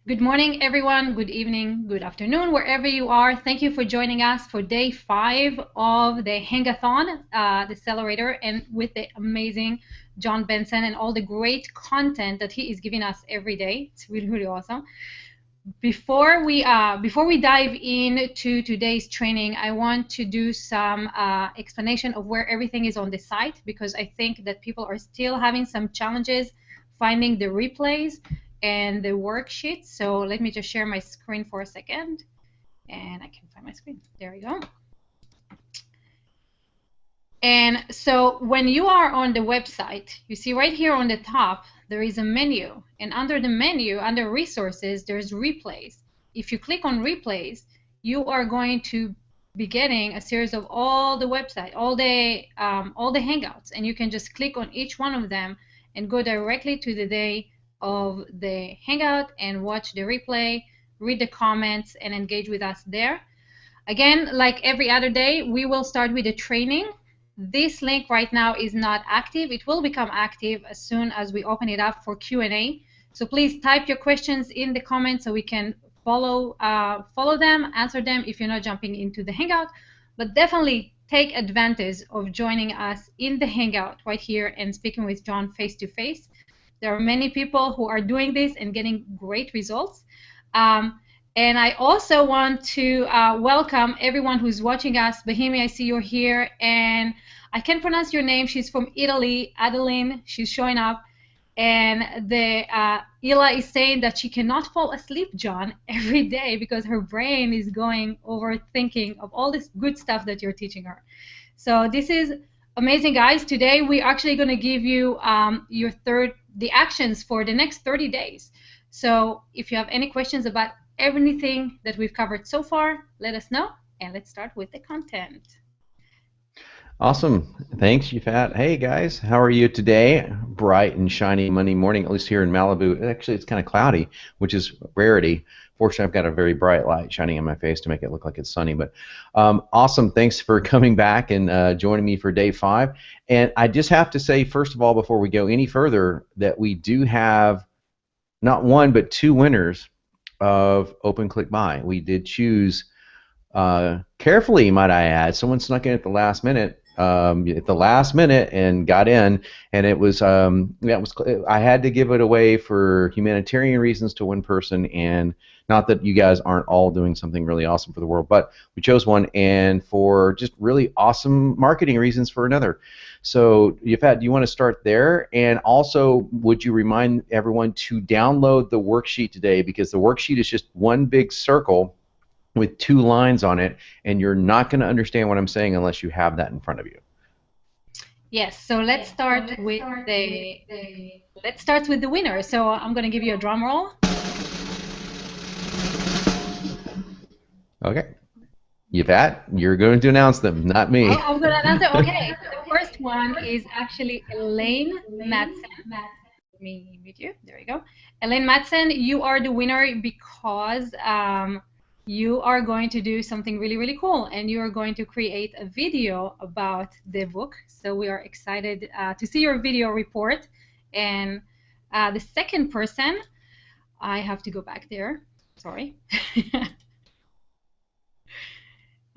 Good morning, everyone. Good evening, good afternoon, wherever you are. Thank you for joining us for day 5 of the Hangathon, the Accelerator, and with the amazing Jon Benson and all the great content that he is giving us every day. It's really, really awesome. Before we dive into today's training, I want to do some explanation of where everything is on the site, because I think that people are still having some challenges finding the replays and the worksheets. So let me just share my screen for a second, and I can find my screen. There we go. And so when you are on the website, you see right here on the top, there is a menu. And under the menu, under resources, there's replays. If you click on replays, you are going to be getting a series of all the website, all the Hangouts. And you can just click on each one of them and go directly to the day of the Hangout and watch the replay, read the comments, and engage with us there. Again, like every other day, we will start with the training. This link right now is not active. It will become active as soon as we open it up for Q&A. So please type your questions in the comments so we can follow them, answer them if you're not jumping into the Hangout. But definitely take advantage of joining us in the Hangout right here and speaking with Jon face-to-face. There are many people who are doing this and getting great results. And I also want to welcome everyone who's watching us. Bahimi, I see you're here, and I can't pronounce your name. She's from Italy, Adeline. She's showing up. And Ila is saying that she cannot fall asleep, Jon, every day because her brain is going over thinking of all this good stuff that you're teaching her. So this is amazing, guys. Today we're actually going to give you the actions for the next 30 days. So if you have any questions about anything that we've covered so far, let us know, and let's start with the content. Awesome. Thanks, Yifat. Hey, guys. How are you today? Bright and shiny Monday morning, at least here in Malibu. Actually, it's kind of cloudy, which is a rarity. Fortunately, I've got a very bright light shining on my face to make it look like it's sunny. But awesome. Thanks for coming back and joining me for day 5. And I just have to say, first of all, before we go any further, that we do have not one but 2 winners of Open Click Buy. We did choose carefully, might I add. Someone snuck in at the last minute. And got in, and it was I had to give it away for humanitarian reasons to one person, and not that you guys aren't all doing something really awesome for the world, but we chose one, and for just really awesome marketing reasons for another. So Yifat, do you want to start there? And also, would you remind everyone to download the worksheet today, because the worksheet is just one big circle with 2 lines on it, and you're not going to understand what I'm saying unless you have that in front of you. Yes, so let's start with the winner. So I'm going to give you a drum roll. Okay. Yifat, you're going to announce them, not me. Oh, I'm going to announce it. Okay, the first one is actually Elaine Madsen. Let me meet you. There you go. Elaine Madsen, you are the winner because you are going to do something really, really cool, and you are going to create a video about the book. So we are excited to see your video report. And the second person, I have to go back there. Sorry.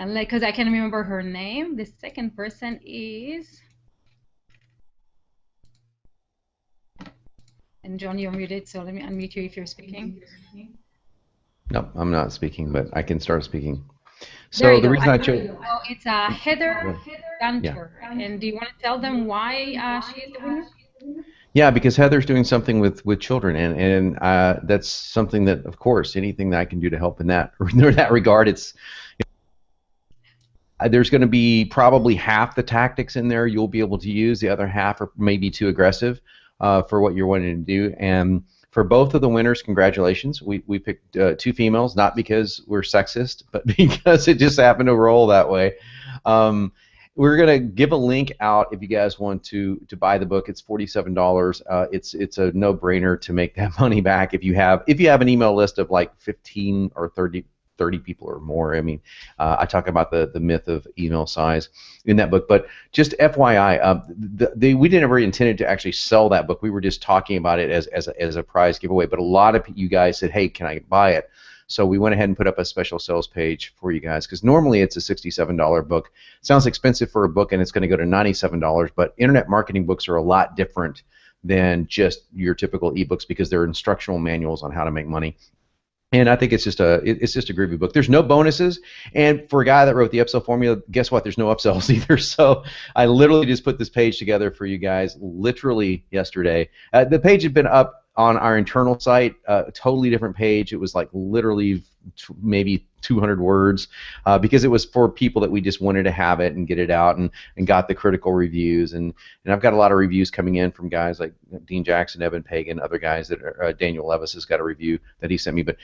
And because I can't remember her name, the second person is... And Jon, you're muted, so let me unmute you if you're speaking. No, I'm not speaking, but I can start speaking. So the reason I chose... Oh, it's Heather Gunter. Yeah. And do you want to tell them why she is the winner? Yeah, because Heather's doing something with children, and that's something that, of course, anything that I can do to help in that regard, it's... There's going to be probably half the tactics in there you'll be able to use. The other half are maybe too aggressive for what you're wanting to do. And for both of the winners, congratulations. We picked 2 females, not because we're sexist, but because it just happened to roll that way. We're going to give a link out if you guys want to buy the book. It's $47. It's a no-brainer to make that money back if you have an email list of like 15 or 30 30 people or more. I mean, I talk about the myth of email size in that book. But just FYI, we didn't ever intended to actually sell that book. We were just talking about it as a prize giveaway. But a lot of you guys said, hey, can I buy it? So we went ahead and put up a special sales page for you guys, because normally it's a $67 book. Sounds expensive for a book, and it's going to go to $97, but internet marketing books are a lot different than just your typical ebooks, because they're instructional manuals on how to make money. And I think it's just a groovy book. There's no bonuses, and for a guy that wrote the upsell formula, guess what? There's no upsells either. So I literally just put this page together for you guys literally yesterday. The page had been up on our internal site, a totally different page. It was like literally maybe 200 words, because it was for people that we just wanted to have it and get it out, and got the critical reviews. And I've got a lot of reviews coming in from guys like Dean Jackson, Evan Pagan, other guys that are, Daniel Levis has got a review that he sent me. But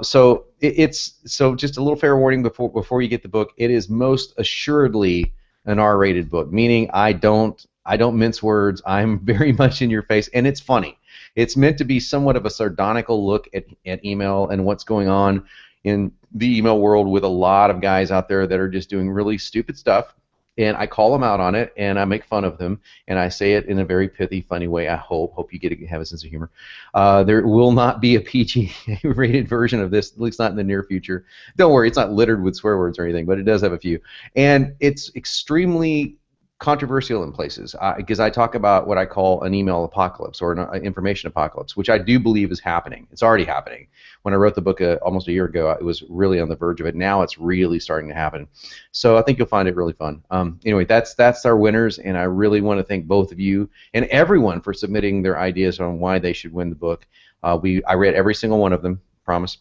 so just a little fair warning before you get the book. It is most assuredly an R-rated book, meaning I don't mince words. I'm very much in your face, and it's funny. It's meant to be somewhat of a sardonical look at email and what's going on in the email world, with a lot of guys out there that are just doing really stupid stuff, and I call them out on it, and I make fun of them, and I say it in a very pithy, funny way. I hope you have a sense of humor. There will not be a PG-rated version of this, at least not in the near future. Don't worry, it's not littered with swear words or anything, but it does have a few, and it's extremely controversial in places, because I talk about what I call an email apocalypse, or an information apocalypse, which I do believe is happening. It's already happening. When I wrote the book almost a year ago, it was really on the verge of it. Now it's really starting to happen. So I think you'll find it really fun. Anyway, that's our winners, and I really want to thank both of you and everyone for submitting their ideas on why they should win the book. I read every single one of them, promise,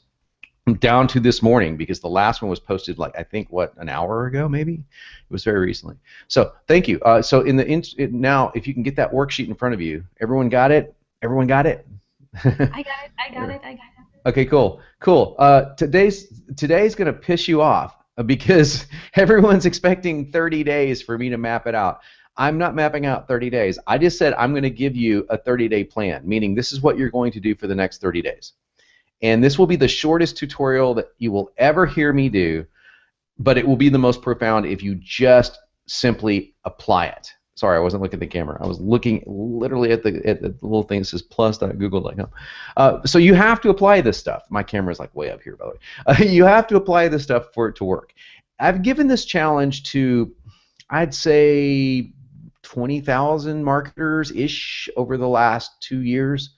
down to this morning, because the last one was posted like, I think, an hour ago, maybe? It was very recently. So thank you. So now, if you can get that worksheet in front of you, everyone got it? Everyone got it? I got it. Okay, cool. Today's going to piss you off, because everyone's expecting 30 days for me to map it out. I'm not mapping out 30 days. I just said I'm going to give you a 30-day plan, meaning this is what you're going to do for the next 30 days. And this will be the shortest tutorial that you will ever hear me do, but it will be the most profound if you just simply apply it. Sorry, I wasn't looking at the camera. I was looking literally at the little thing that says plus.google.com. So you have to apply this stuff. My camera's like way up here, by the way. You have to apply this stuff for it to work. I've given this challenge to, I'd say, 20,000 marketers-ish over the last 2 years.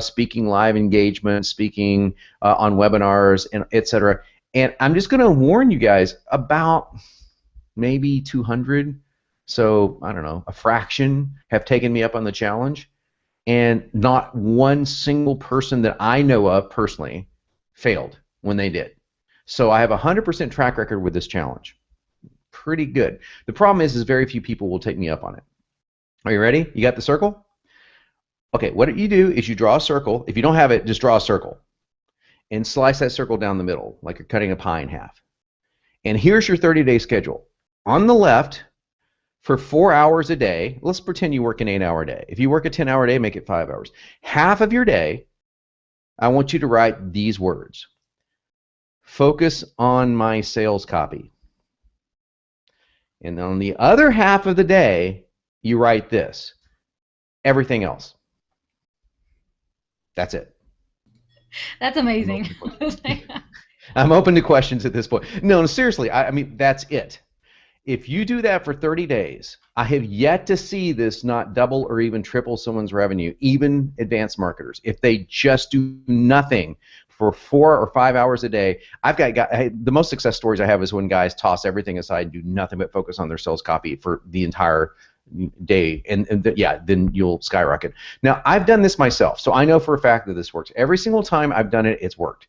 Speaking live engagement, speaking on webinars, and etc. And I'm just going to warn you guys, about maybe 200, so I don't know, a fraction, have taken me up on the challenge, and not one single person that I know of personally failed when they did. So I have a 100% track record with this challenge. Pretty good. The problem is very few people will take me up on it. Are you ready? You got the circle? Okay, what you do is you draw a circle. If you don't have it, just draw a circle and slice that circle down the middle like you're cutting a pie in half. And here's your 30-day schedule. On the left, for 4 hours a day, let's pretend you work an 8-hour day. If you work a 10-hour day, make it 5 hours. Half of your day, I want you to write these words. Focus on my sales copy. And on the other half of the day, you write this. Everything else. That's it. That's amazing. I'm open to questions at this point. No, seriously, I mean, that's it. If you do that for 30 days, I have yet to see this not double or even triple someone's revenue, even advanced marketers. If they just do nothing for 4 or 5 hours a day, the most success stories I have is when guys toss everything aside and do nothing but focus on their sales copy for the entire day, yeah, then you'll skyrocket. Now, I've done this myself, so I know for a fact that this works. Every single time I've done it, it's worked.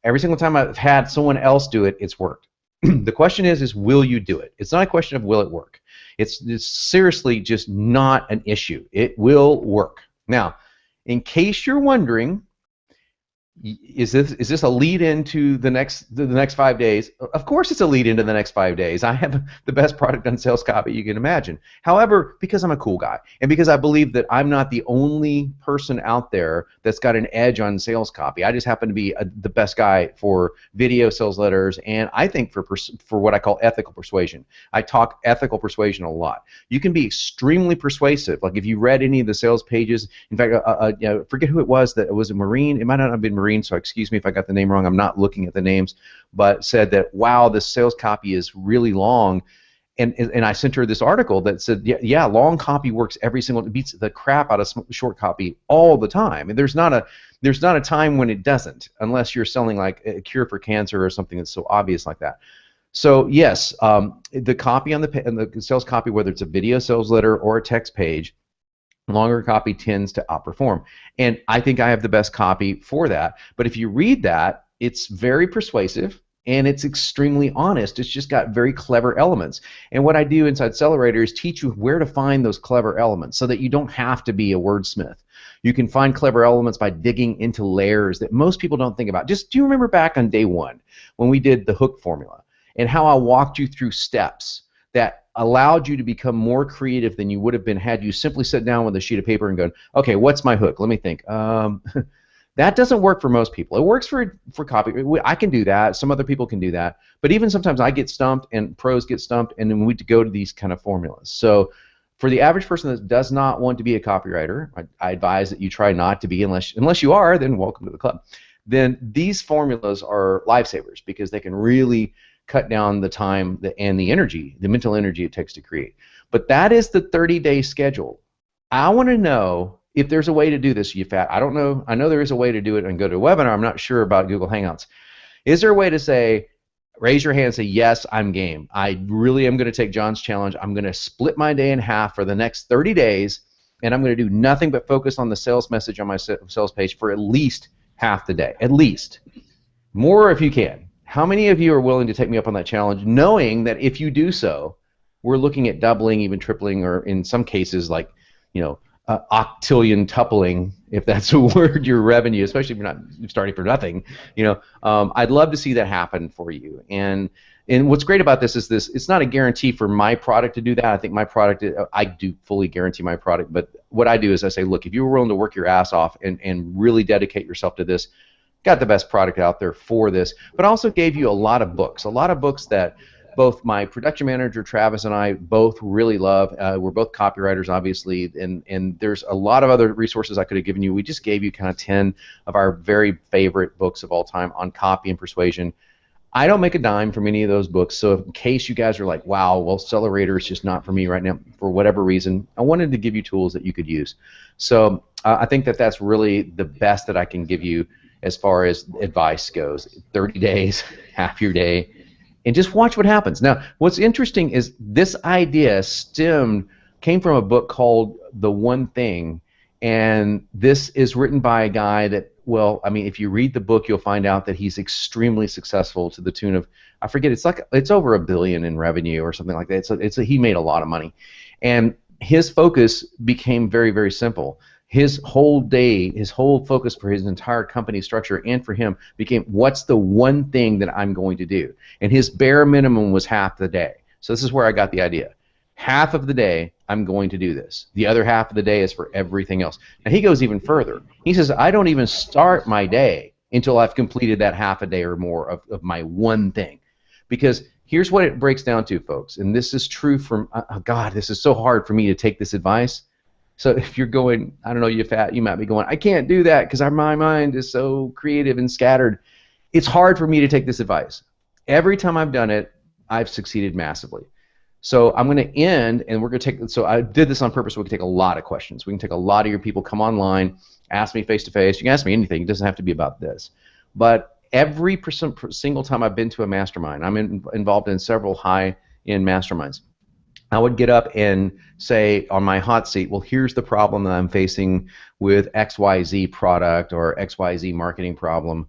Every single time I've had someone else do it, it's worked. The question is will you do it? It's not a question of will it work. It's seriously just not an issue. It will work. Now, in case you're wondering, Is this a lead into the next 5 days? Of course it's a lead into the next 5 days. I have the best product on sales copy you can imagine. However, because I'm a cool guy and because I believe that I'm not the only person out there that's got an edge on sales copy, I just happen to be the best guy for video sales letters, and I think for what I call ethical persuasion. I talk ethical persuasion a lot. You can be extremely persuasive. Like if you read any of the sales pages, in fact, forget who it was that was a Marine. It might not have been Marine, so excuse me if I got the name wrong. I'm not looking at the names, but said that, wow, this sales copy is really long. And I sent her this article that said, yeah, long copy works every single, it beats the crap out of short copy all the time. And there's not a time when it doesn't, unless you're selling like a cure for cancer or something that's so obvious like that. So yes, the copy on the sales copy, whether it's a video sales letter or a text page, longer copy tends to outperform. And I think I have the best copy for that. But if you read that, it's very persuasive and it's extremely honest. It's just got very clever elements. And what I do inside Accelerator is teach you where to find those clever elements so that you don't have to be a wordsmith. You can find clever elements by digging into layers that most people don't think about. Just do you remember back on day one when we did the hook formula and how I walked you through steps that allowed you to become more creative than you would have been had you simply sat down with a sheet of paper and gone, okay, what's my hook? Let me think. That doesn't work for most people. It works for copy. I can do that. Some other people can do that. But even sometimes I get stumped and pros get stumped, and then we go to these kind of formulas. So for the average person that does not want to be a copywriter, I advise that you try not to be, unless you are, then welcome to the club. Then these formulas are lifesavers because they can really cut down the time and the energy, the mental energy it takes to create. But that is the 30-day schedule. I want to know if there's a way to do this, you fat. I don't know. I know there is a way to do it and go to a webinar. I'm not sure about Google Hangouts. Is there a way to say, raise your hand and say, yes, I'm game. I really am going to take Jon's challenge. I'm going to split my day in half for the next 30 days, and I'm going to do nothing but focus on the sales message on my sales page for at least half the day. At least. More if you can. How many of you are willing to take me up on that challenge, knowing that if you do so, we're looking at doubling, even tripling, or in some cases, like, octillion tupling, if that's a word, your revenue, especially if you're not starting for nothing. I'd love to see that happen for you. And what's great about this is it's not a guarantee for my product to do that. I think my product, I do fully guarantee my product, but what I do is I say, look, if you were willing to work your ass off and really dedicate yourself to this, got the best product out there for this, but also gave you a lot of books that both my production manager Travis and I both really love. We're both copywriters, obviously, and there's a lot of other resources I could have given you. We just gave you kind of 10 of our very favorite books of all time on copy and persuasion. I don't make a dime from any of those books, so in case you guys are like, wow, well, Accelerator is just not for me right now for whatever reason, I wanted to give you tools that you could use. So I think that that's really the best that I can give you as far as advice goes. 30 days, half your day, and just watch what happens. Now, what's interesting is this idea came from a book called The One Thing, and this is written by a guy that, well, I mean, if you read the book, you'll find out that he's extremely successful to the tune of, I forget, it's over $1 billion in revenue or something like that. He made a lot of money, and his focus became very, very simple. His whole day, his whole focus for his entire company structure and for him became, what's the one thing that I'm going to do? And his bare minimum was half the day. So this is where I got the idea. Half of the day, I'm going to do this. The other half of the day is for everything else. And he goes even further. He says, I don't even start my day until I've completed that half a day or more of my one thing. Because here's what it breaks down to, folks. And this is true from, God, this is so hard for me to take this advice. So if you're going, I don't know, you might be going, I can't do that because my mind is so creative and scattered. It's hard for me to take this advice. Every time I've done it, I've succeeded massively. So I'm going to end, and we're going to take, so I did this on purpose so we can take a lot of questions. We can take a lot of your people, come online, ask me face-to-face. You can ask me anything. It doesn't have to be about this. But every single time I've been to a mastermind, I'm involved in several high-end masterminds, I would get up and say on my hot seat, well, here's the problem that I'm facing with XYZ product or XYZ marketing problem.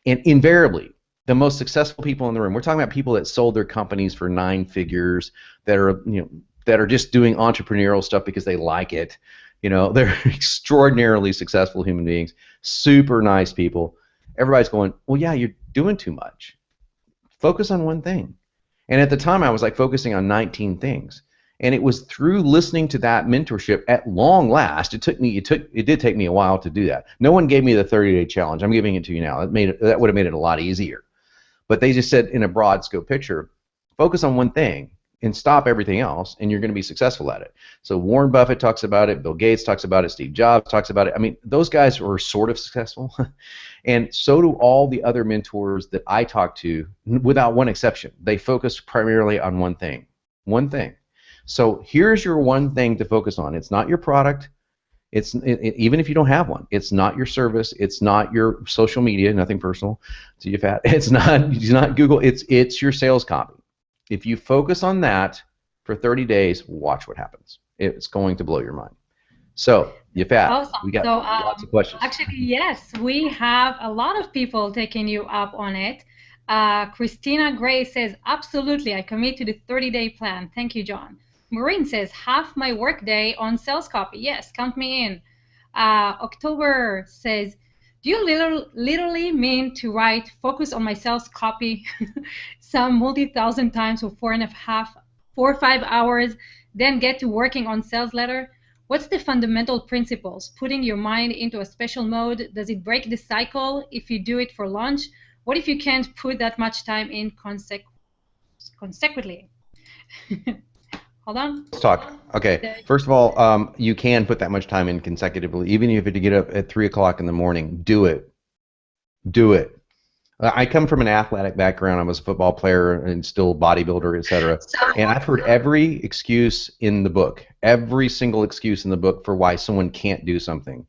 And invariably, the most successful people in the room, we're talking about people that sold their companies for 9 figures, that are just doing entrepreneurial stuff because they like it. They're extraordinarily successful human beings, super nice people. everybody's going, well, yeah, you're doing too much. Focus on one thing. And at the time, I was like focusing on 19 things. And it was through listening to that mentorship at long last. It did take me a while to do that. No one gave me the 30-day challenge. I'm giving it to you now. That would have made it a lot easier. But they just said in a broad scope picture, focus on one thing and stop everything else, and you're going to be successful at it. So Warren Buffett talks about it. Bill Gates talks about it. Steve Jobs talks about it. I mean, those guys were sort of successful. And so do all the other mentors that I talk to, without one exception. They focus primarily on one thing. One thing. So here's your one thing to focus on. It's not your product. Even if you don't have one. It's not your service. It's not your social media. Nothing personal. So you fat. It's not Google. It's your sales copy. If you focus on that for 30 days, watch what happens. It's going to blow your mind. So, Yafat, Awesome. We got lots of questions. Actually, yes, we have a lot of people taking you up on it. Christina Gray says, absolutely, I commit to the 30-day plan. Thank you, Jon. Maureen says, half my workday on sales copy. Yes, count me in. October says, do you literally mean to write focus on my sales copy some multi-thousand times for 4 or 5 hours, then get to working on sales letter? What's the fundamental principles? Putting your mind into a special mode, does it break the cycle if you do it for lunch? What if you can't put that much time in consecutively? Hold on. Let's talk. Okay. First of all, you can put that much time in consecutively, even if you have to get up at 3 o'clock in the morning. Do it. Do it. I come from an athletic background. I was a football player and still bodybuilder, etc. And I've heard every excuse in the book, every single excuse in the book for why someone can't do something.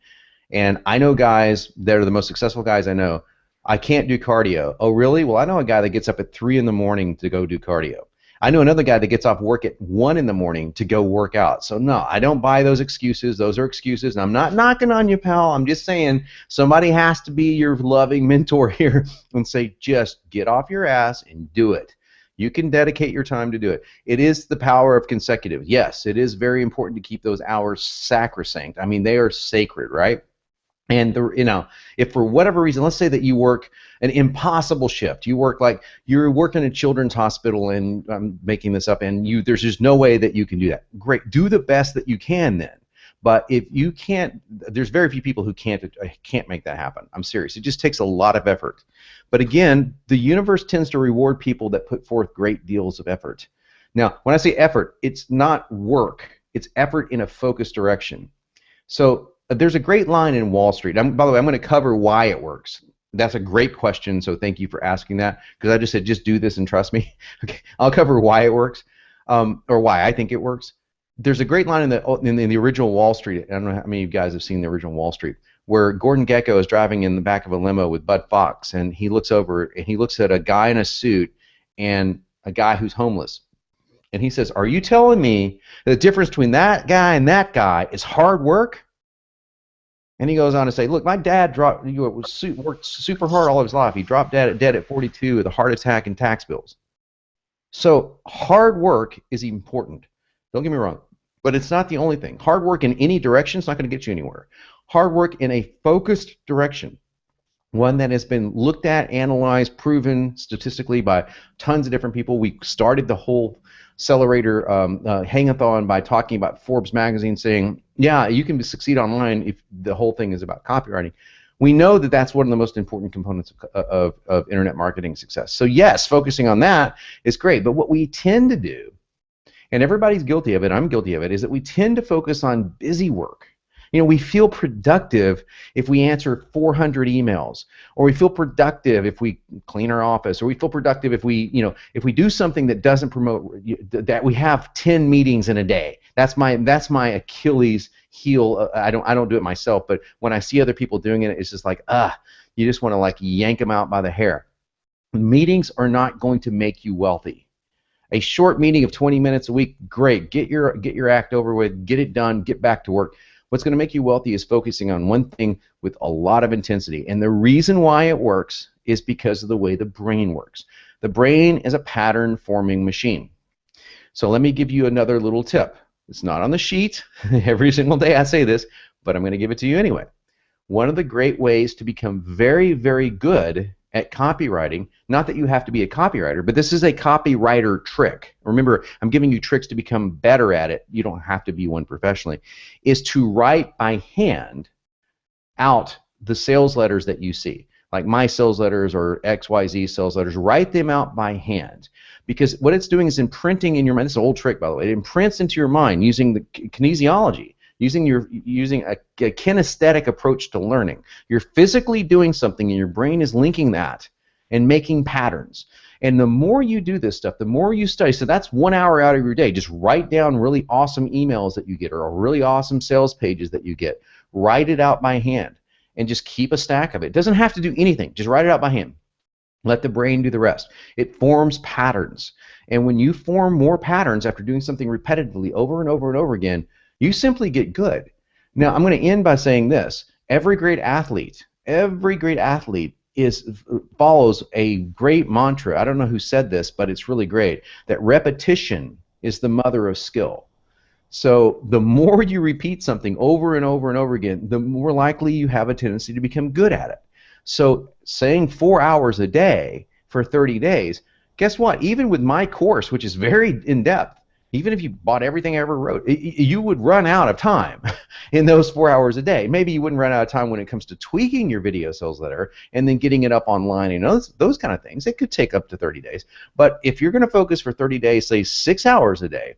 And I know guys that are the most successful guys I know. I can't do cardio. Oh, really? Well, I know a guy that gets up at 3 in the morning to go do cardio. I know another guy that gets off work at 1 in the morning to go work out. So no, I don't buy those excuses. Those are excuses. And I'm not knocking on you, pal. I'm just saying somebody has to be your loving mentor here and say, just get off your ass and do it. You can dedicate your time to do it. It is the power of consecutive. Yes, it is very important to keep those hours sacrosanct. I mean, they are sacred, right? And if for whatever reason, let's say that you work an impossible shift, you work like you're working at a children's hospital, and I'm making this up, and there's just no way that you can do that. Great, do the best that you can then. But if you can't, there's very few people who can't make that happen. I'm serious. It just takes a lot of effort. But again, the universe tends to reward people that put forth great deals of effort. Now, when I say effort, it's not work. It's effort in a focused direction. So there's a great line in Wall Street. By the way, I'm going to cover why it works. That's a great question, so thank you for asking that, because I just said just do this and trust me. Okay, I'll cover why it works, or why I think it works. There's a great line in the original Wall Street. I don't know how many of you guys have seen the original Wall Street, where Gordon Gekko is driving in the back of a limo with Bud Fox, and he looks over and he looks at a guy in a suit and a guy who's homeless. And he says, are you telling me the difference between that guy and that guy is hard work? And he goes on to say, look, my dad worked super hard all of his life. He dropped dead at 42 with a heart attack and tax bills. So hard work is important. Don't get me wrong. But it's not the only thing. Hard work in any direction is not going to get you anywhere. Hard work in a focused direction, one that has been looked at, analyzed, proven statistically by tons of different people. We started the whole Accelerator hang-a-thon by talking about Forbes magazine saying, yeah, you can succeed online if the whole thing is about copywriting. We know that that's one of the most important components of internet marketing success. So yes, focusing on that is great, but what we tend to do, and everybody's guilty of it, I'm guilty of it, is that we tend to focus on busy work. You know, we feel productive if we answer 400 emails, or we feel productive if we clean our office, or we feel productive if we, if we do something that doesn't promote that we have 10 meetings in a day. That's my Achilles heel. I don't do it myself, but when I see other people doing it, it's just like, you just want to like yank them out by the hair. Meetings are not going to make you wealthy. A short meeting of 20 minutes a week, great. Get your act over with, get it done, get back to work. What's going to make you wealthy is focusing on one thing with a lot of intensity. And the reason why it works is because of the way the brain works. The brain is a pattern-forming machine. So let me give you another little tip. It's not on the sheet. Every single day I say this, but I'm going to give it to you anyway. one of the great ways to become very, very good at copywriting, not that you have to be a copywriter, but this is a copywriter trick. Remember, I'm giving you tricks to become better at it. You don't have to be one professionally, is to write by hand out the sales letters that you see. Like my sales letters or XYZ sales letters, write them out by hand. Because what it's doing is imprinting in your mind. This is an old trick, by the way. It imprints into your mind using the kinesiology, using a kinesthetic approach to learning. You're physically doing something, and your brain is linking that and making patterns. And the more you do this stuff, the more you study. So that's 1 hour out of your day. Just write down really awesome emails that you get or really awesome sales pages that you get. Write it out by hand and just keep a stack of it. It doesn't have to do anything. Just write it out by hand. Let the brain do the rest. It forms patterns. And when you form more patterns after doing something repetitively over and over and over again, you simply get good. Now, I'm going to end by saying this. Every great athlete follows a great mantra. I don't know who said this, but it's really great, that repetition is the mother of skill. So the more you repeat something over and over and over again, the more likely you have a tendency to become good at it. So saying 4 hours a day for 30 days, guess what? Even with my course, which is very in-depth, even if you bought everything I ever wrote, you would run out of time in those 4 hours a day. Maybe you wouldn't run out of time when it comes to tweaking your video sales letter and then getting it up online and those kind of things. It could take up to 30 days. But if you're going to focus for 30 days, say 6 hours a day,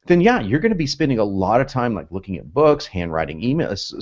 then yeah, you're going to be spending a lot of time like looking at books, handwriting emails,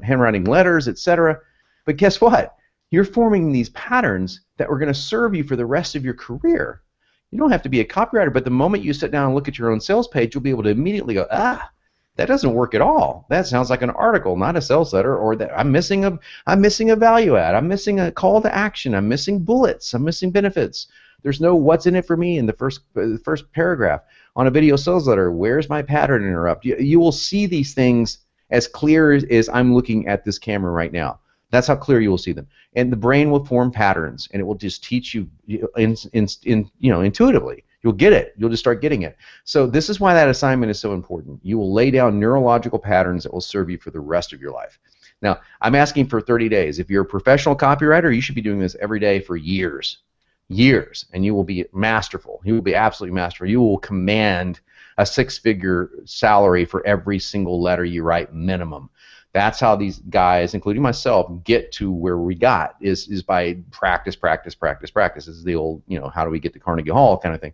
handwriting letters, etc. But guess what? You're forming these patterns that are going to serve you for the rest of your career. You don't have to be a copywriter, but the moment you sit down and look at your own sales page, you'll be able to immediately go, that doesn't work at all. That sounds like an article, not a sales letter, or that I'm missing a value add. I'm missing a call to action. I'm missing bullets. I'm missing benefits. There's no what's in it for me in the first paragraph. On a video sales letter, where's my pattern interrupt? You will see these things as clear as I'm looking at this camera right now. That's how clear you will see them. And the brain will form patterns, and it will just teach you, intuitively. You'll get it. You'll just start getting it. So this is why that assignment is so important. You will lay down neurological patterns that will serve you for the rest of your life. Now, I'm asking for 30 days. If you're a professional copywriter, you should be doing this every day for years. Years, and you will be masterful. You will be absolutely masterful. You will command a six-figure salary for every single letter you write, minimum. That's how these guys, including myself, get to where we got, is by practice, practice, practice, practice. This is the old, how do we get to Carnegie Hall kind of thing.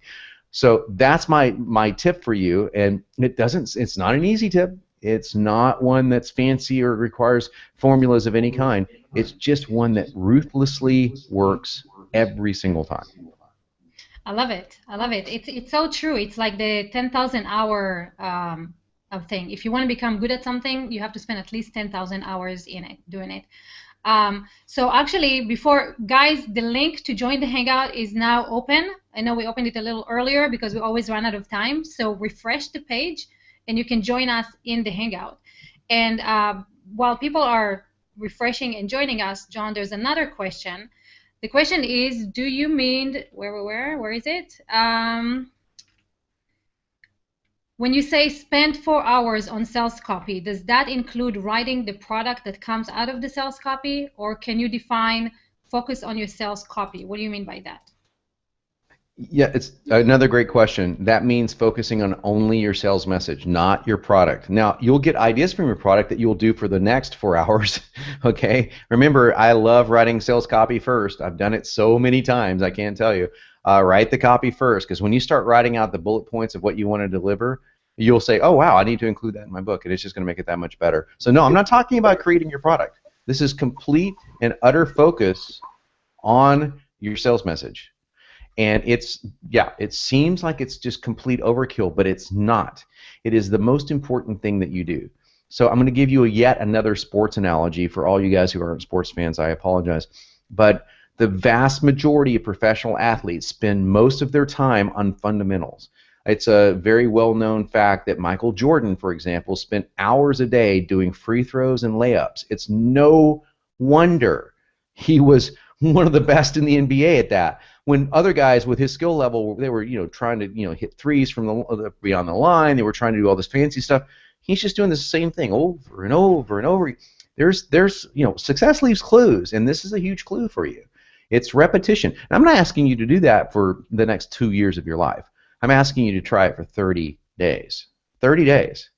So that's my tip for you, and it's not an easy tip. It's not one that's fancy or requires formulas of any kind. It's just one that ruthlessly works every single time. I love it. I love it. It's so true. It's like the 10,000 hour thing. If you want to become good at something, you have to spend at least 10,000 hours in it, doing it. So actually, guys, the link to join the Hangout is now open. I know we opened it a little earlier because we always run out of time. So refresh the page, and you can join us in the Hangout. And while people are refreshing and joining us, Jon, there's another question. The question is, do you mean, where is it? When you say spend 4 hours on sales copy, does that include writing the product that comes out of the sales copy, or can you define focus on your sales copy? What do you mean by that? Yeah, it's another great question. That means focusing on only your sales message, not your product. Now, you'll get ideas from your product that you'll do for the next 4 hours, okay? Remember, I love writing sales copy first. I've done it so many times, I can't tell you. Write the copy first, because when you start writing out the bullet points of what you want to deliver, you'll say, oh, wow, I need to include that in my book, and it's just going to make it that much better. So, no, I'm not talking about creating your product. This is complete and utter focus on your sales message. And it seems like it's just complete overkill, but it's not. It is the most important thing that you do. So I'm going to give you yet another sports analogy for all you guys who aren't sports fans. I apologize. But the vast majority of professional athletes spend most of their time on fundamentals. It's a very well-known fact that Michael Jordan, for example, spent hours a day doing free throws and layups. It's no wonder he was one of the best in the NBA at that. When other guys with his skill level, they were trying to hit threes from the beyond the line. They were trying to do all this fancy stuff. He's just doing the same thing over and over and over. There's success leaves clues, and this is a huge clue for you. It's repetition. And I'm not asking you to do that for the next 2 years of your life. I'm asking you to try it for 30 days. 30 days.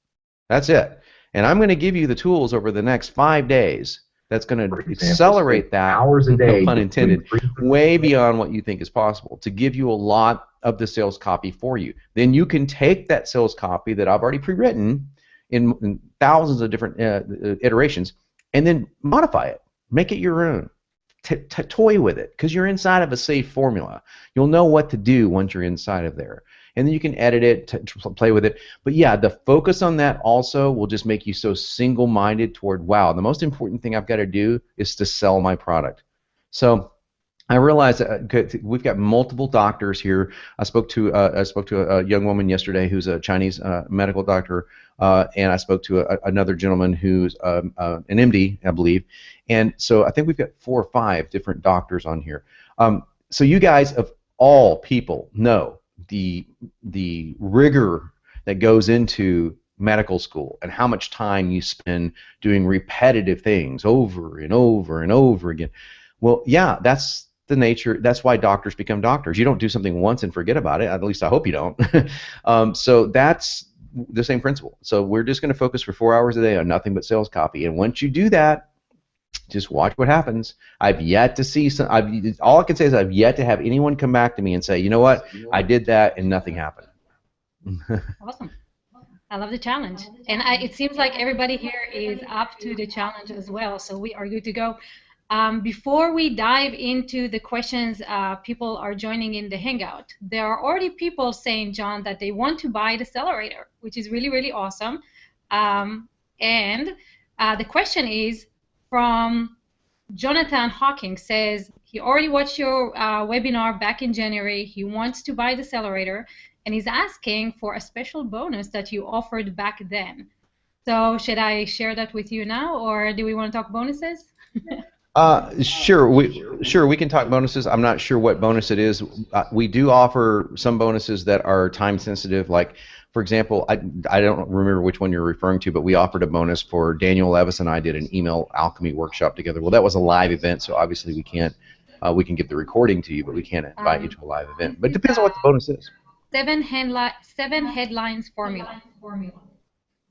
That's it. And I'm going to give you the tools over the next 5 days that's going to accelerate that, hours a day, no pun intended, way beyond what you think is possible, to give you a lot of the sales copy for you. Then you can take that sales copy that I've already pre-written in thousands of different iterations and then modify it. Make it your own. Toy with it, because you're inside of a safe formula. You'll know what to do once you're inside of there. And then you can edit it, to play with it. But yeah, the focus on that also will just make you so single-minded toward, wow, the most important thing I've got to do is to sell my product. So I realized we've got multiple doctors here. I spoke to a young woman yesterday who's a Chinese medical doctor, and I spoke to another gentleman who's an MD, I believe. And so I think we've got 4 or 5 different doctors on here. So you guys, of all people, know the rigor that goes into medical school and how much time you spend doing repetitive things over and over and over again. Well, yeah, that's the nature. That's why doctors become doctors. You don't do something once and forget about it. At least I hope you don't. So that's the same principle. So we're just going to focus for 4 hours a day on nothing but sales copy. And once you do that, just watch what happens. I've yet to see all I can say is I've yet to have anyone come back to me and say, you know what, I did that and nothing happened. Awesome. I love the challenge. And it seems like everybody here is up to the challenge as well. So we are good to go. Before we dive into the questions people are joining in the Hangout, there are already people saying, Jon, that they want to buy the Accelerator, which is really, really awesome. And the question is from Jonathan Hawking, says he already watched your webinar back in January. He wants to buy the Accelerator, and he's asking for a special bonus that you offered back then. So should I share that with you now, or do we want to talk bonuses? Sure, we can talk bonuses. I'm not sure what bonus it is. We do offer some bonuses that are time sensitive. Like, for example, I don't remember which one you're referring to, but we offered a bonus for Daniel Levis and I did an email alchemy workshop together. Well, that was a live event, so obviously we can't. We can give the recording to you, but we can't invite you to a live event. But it depends on what the bonus is. 7 headlines formula.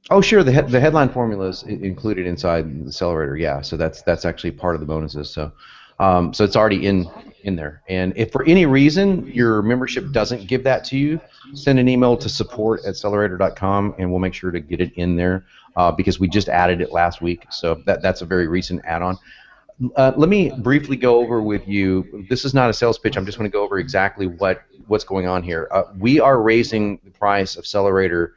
Oh, sure. The headline formula is included inside the Accelerator. Yeah, so that's actually part of the bonuses. So so it's already in there. And if for any reason your membership doesn't give that to you, send an email to support@accelerator.com and we'll make sure to get it in there because we just added it last week. So that's a very recent add-on. Let me briefly go over with you. This is not a sales pitch. I'm just going to go over exactly what's going on here. We are raising the price of Accelerator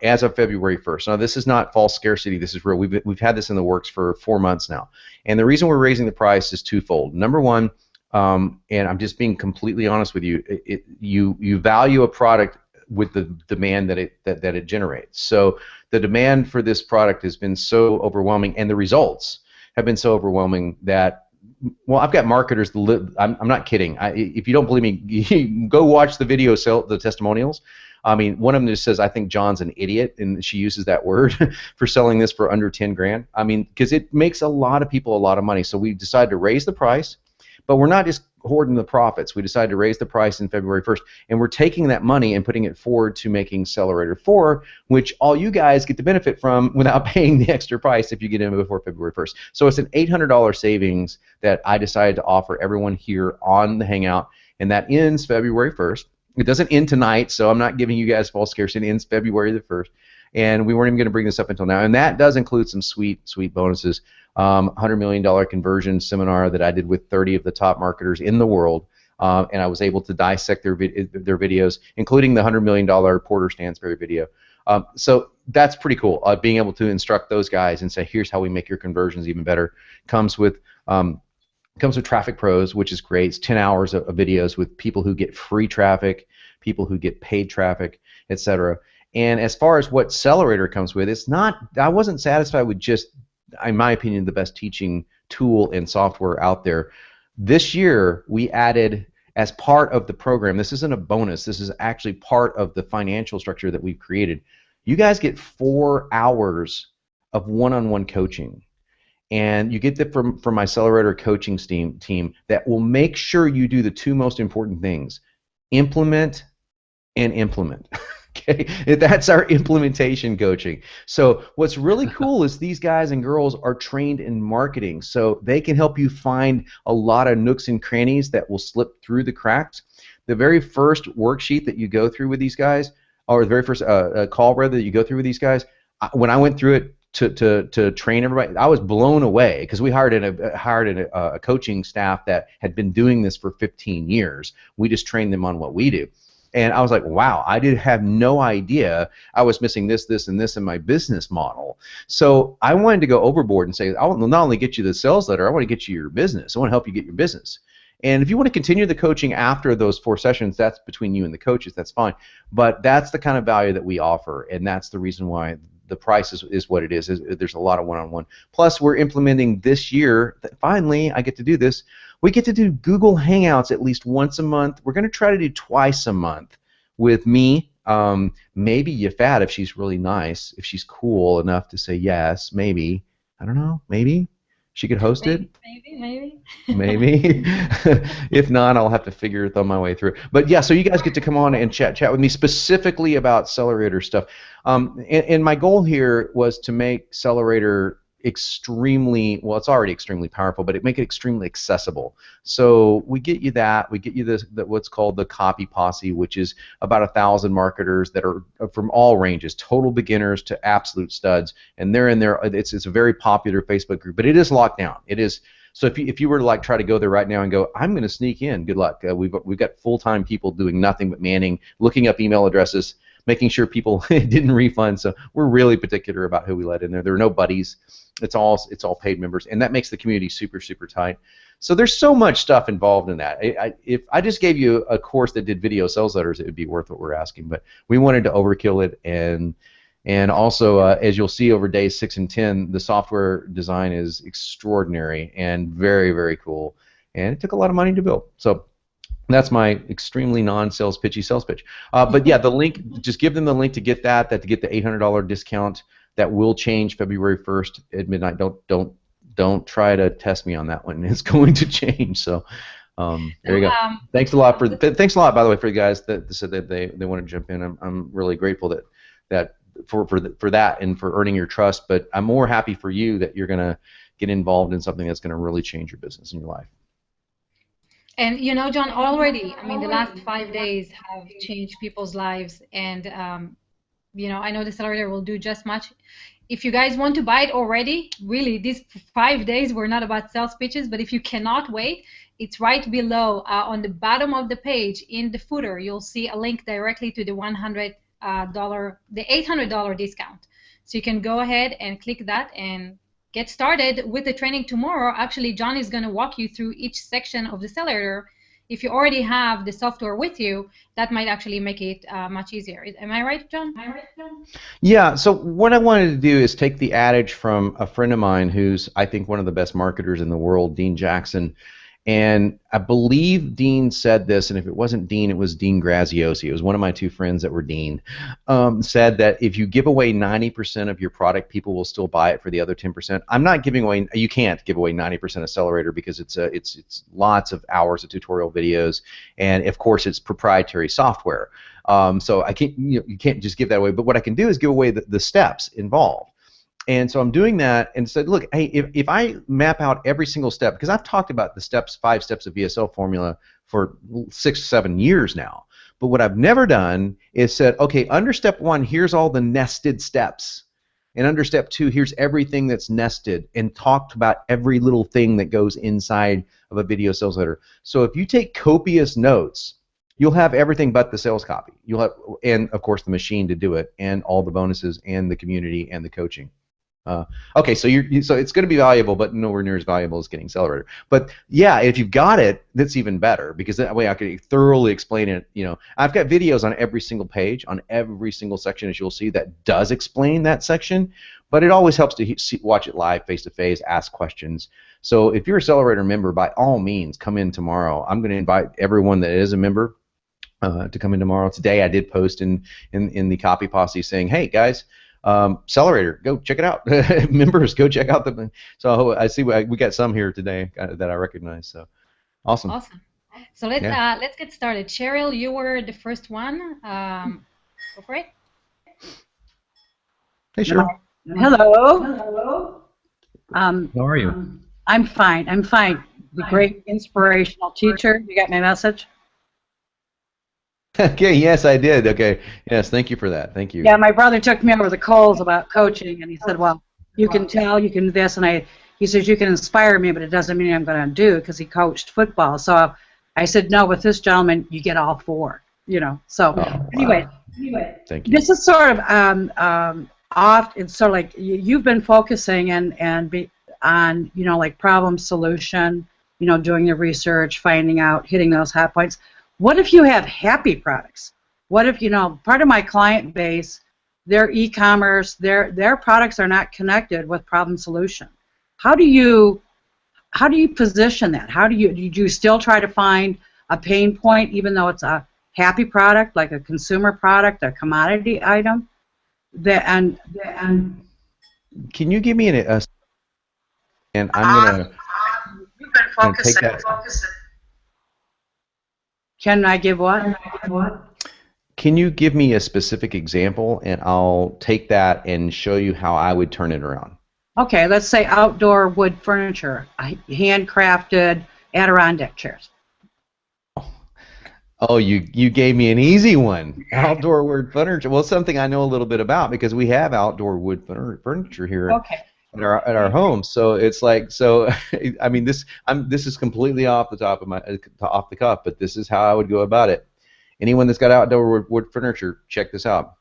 as of February 1st. Now, this is not false scarcity. This is real. We've had this in the works for 4 months now. And the reason we're raising the price is twofold. Number one, and I'm just being completely honest with you, you value a product with the demand that it generates. So the demand for this product has been so overwhelming, and the results have been so overwhelming that, well, I've got marketers. I'm not kidding. If you don't believe me, go watch the video, the testimonials. I mean, one of them just says, I think Jon's an idiot, and she uses that word for selling this for under 10 grand. I mean, because it makes a lot of people a lot of money. So we decided to raise the price, but we're not just hoarding the profits. We decided to raise the price in February 1st, and we're taking that money and putting it forward to making Accelerator 4, which all you guys get to benefit from without paying the extra price if you get in before February 1st. So it's an $800 savings that I decided to offer everyone here on the Hangout, and that ends February 1st. It doesn't end tonight, so I'm not giving you guys false scarcity. It ends February the 1st, and we weren't even going to bring this up until now. And that does include some sweet bonuses. $100 million conversion seminar that I did with 30 of the top marketers in the world, and I was able to dissect their videos, including the $100 million Porter Stansberry video. So that's pretty cool. Being able to instruct those guys and say, here's how we make your conversions even better. Comes with Traffic Pros, which is great. It's 10 hours of videos with people who get free traffic, people who get paid traffic, etc. And as far as what Accelerator comes with, it's not. I wasn't satisfied with just, in my opinion, the best teaching tool and software out there. This year, we added, as part of the program, this isn't a bonus, this is actually part of the financial structure that we've created. You guys get 4 hours of one-on-one coaching. and you get that from my accelerator coaching team that will make sure you do the two most important things: implement and implement. Okay, that's our implementation coaching. So what's really cool is these guys and girls are trained in marketing, so they can help you find a lot of nooks and crannies that will slip through the cracks. The very first worksheet that you go through with these guys, or the very first call rather that you go through with these guys, when I went through it to train everybody, I was blown away, because we hired a coaching staff that had been doing this for 15 years. We just trained them on what we do. And I was like, wow, I did have no idea I was missing this, this, and this in my business model. So I wanted to go overboard and say, I will not only get you the sales letter, I want to get you your business. I want to help you get your business. And if you want to continue the coaching after those 4 sessions, that's between you and the coaches, that's fine. But that's the kind of value that we offer, and that's the reason why the price is what it is. There's a lot of one-on-one. Plus, we're implementing this year, finally, I get to do this. We get to do Google Hangouts at least once a month. We're going to try to do twice a month with me. Maybe Yafat, if she's really nice, if she's cool enough to say yes, maybe. I don't know, maybe. She could host it? Maybe. Maybe. If not, I'll have to figure my way through. But yeah, so you guys get to come on and chat with me specifically about Accelerator stuff. And my goal here was to make Accelerator extremely, well, it's already extremely powerful, but make it extremely accessible. So we get you that. We get you this, what's called the Copy Posse, which is about 1,000 marketers that are from all ranges, total beginners to absolute studs, and they're in there. It's a very popular Facebook group, but it is locked down. It is. So if you were to like try to go there right now and go, I'm going to sneak in, good luck. We've got full-time people doing nothing but manning, looking up email addresses, making sure people didn't refund. So we're really particular about who we let in there. There are no buddies. It's all paid members, and that makes the community super, super tight. So there's so much stuff involved in that. If I just gave you a course that did video sales letters, it would be worth what we're asking. But we wanted to overkill it, and also, as you'll see over days 6 and 10, the software design is extraordinary and very, very cool. And it took a lot of money to build. So that's my extremely non-sales pitchy sales pitch. But yeah, the link, just give them the link to get that to get the $800 discount. That will change February 1st at midnight. Don't try to test me on that one. It's going to change. So there you go. Thanks a lot by the way, for the guys that said that they want to jump in. I'm really grateful that for that and for earning your trust. But I'm more happy for you that you're going to get involved in something that's going to really change your business and your life. And you know, John, already, I mean, the last 5 days have changed people's lives, and you know, I know the accelerator will do just much. If you guys want to buy it already, really, these 5 days were not about sales pitches, but if you cannot wait, it's right below on the bottom of the page in the footer. You'll see a link directly to the $800 discount. So you can go ahead and click that and get started with the training tomorrow. Actually, John is going to walk you through each section of the accelerator. If you already have the software with you, that might actually make it much easier. Am I right, John? Yeah, so what I wanted to do is take the adage from a friend of mine who's, I think, one of the best marketers in the world, Dean Jackson. And I believe Dean said this, and if it wasn't Dean, it was Dean Graziosi. It was one of my 2 friends that were Dean. Said that if you give away 90% of your product, people will still buy it for the other 10%. I'm not giving away. You can't give away 90% Accelerator because it's lots of hours of tutorial videos, and of course it's proprietary software. So I can't. You can't just give that away. But what I can do is give away the steps involved. And so I'm doing that and said, look, hey, if I map out every single step, because I've talked about the 5 steps of VSL formula for 6 or 7 years now, but what I've never done is said, okay, under step 1, here's all the nested steps. And under step 2, here's everything that's nested, and talked about every little thing that goes inside of a video sales letter. So if you take copious notes, you'll have everything but the sales copy. You'll have, and of course, the machine to do it, and all the bonuses, and the community, and the coaching. Okay, so so it's going to be valuable, but nowhere near as valuable as getting Accelerator. But yeah, if you've got it, that's even better, because that way I can thoroughly explain it. You know, I've got videos on every single page, on every single section, as you'll see, that does explain that section. But it always helps to watch it live, face to face, ask questions. So if you're a Accelerator member, by all means, come in tomorrow. I'm going to invite everyone that is a member to come in tomorrow. Today I did post in the Copy Posse saying, hey guys, Accelerator, go check it out. Members, go check out the. So I see we got some here today that I recognize. So awesome. Awesome. So let's get started. Cheryl, you were the first one. Go for it. Hey, Cheryl. Hello. Hello. How are you? I'm fine. I'm fine. The great inspirational teacher. You got my message? Okay, yes, I did. Okay, yes, thank you for that. Thank you. Yeah, my brother took me over the coals about coaching, and he said, well, you can tell, you can do this, and he says, you can inspire me, but it doesn't mean I'm going to do, because he coached football. So I said, no, with this gentleman, you get all four, you know. So anyway, thank you. This is sort of it's sort of like you've been focusing on, you know, like problem solution, you know, doing the research, finding out, hitting those hot points. What if you have happy products? What if, you know, part of my client base, their e-commerce, their products are not connected with problem solution? How do you position that? Do you still try to find a pain point even though it's a happy product, like a consumer product, a commodity item? Can you give me a and I'm gonna take that. Can I give what? Can you give me a specific example, and I'll take that and show you how I would turn it around? Okay, let's say outdoor wood furniture, handcrafted Adirondack chairs. Oh, you gave me an easy one. Outdoor wood furniture. Well, it's something I know a little bit about because we have outdoor wood furniture here at our home. So it's like, so I mean, this is completely off the cuff, but this is how I would go about it. Anyone that's got outdoor wood furniture, check this out.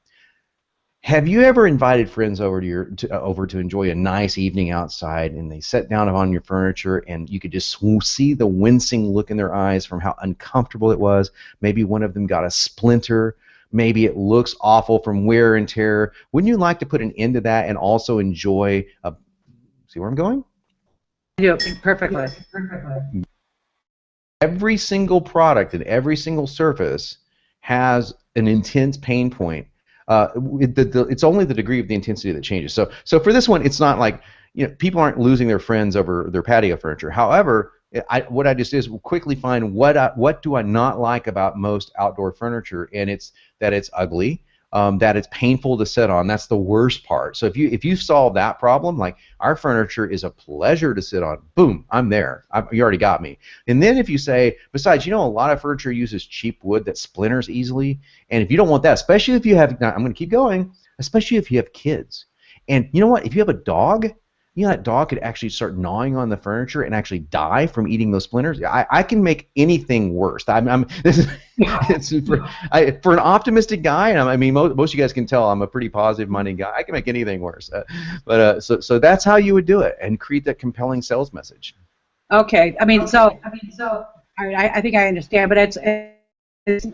Have you ever invited friends over to enjoy a nice evening outside, and they sat down on your furniture, and you could just see the wincing look in their eyes from how uncomfortable it was? Maybe one of them got a splinter. Maybe it looks awful from wear and tear. Wouldn't you like to put an end to that and also enjoy see where I'm going? Yeah, perfectly. Every single product and every single surface has an intense pain point. It's only the degree of the intensity that changes. So for this one, it's not like, you know, people aren't losing their friends over their patio furniture. However, what I just did is quickly find what do I not like about most outdoor furniture, and it's that it's ugly, that it's painful to sit on. That's the worst part. So if you solve that problem, like our furniture is a pleasure to sit on, boom, I'm there. You already got me. And then if you say, besides, you know, a lot of furniture uses cheap wood that splinters easily, and if you don't want that, especially if you have, now I'm going to keep going, especially if you have kids, and you know what, if you have a dog, you know, that dog could actually start gnawing on the furniture and actually die from eating those splinters. I can make anything worse. For an optimistic guy, and I mean, most of you guys can tell I'm a pretty positive-minded guy. I can make anything worse. So that's how you would do it and create that compelling sales message. Okay, I mean, all right, I think I understand, but it's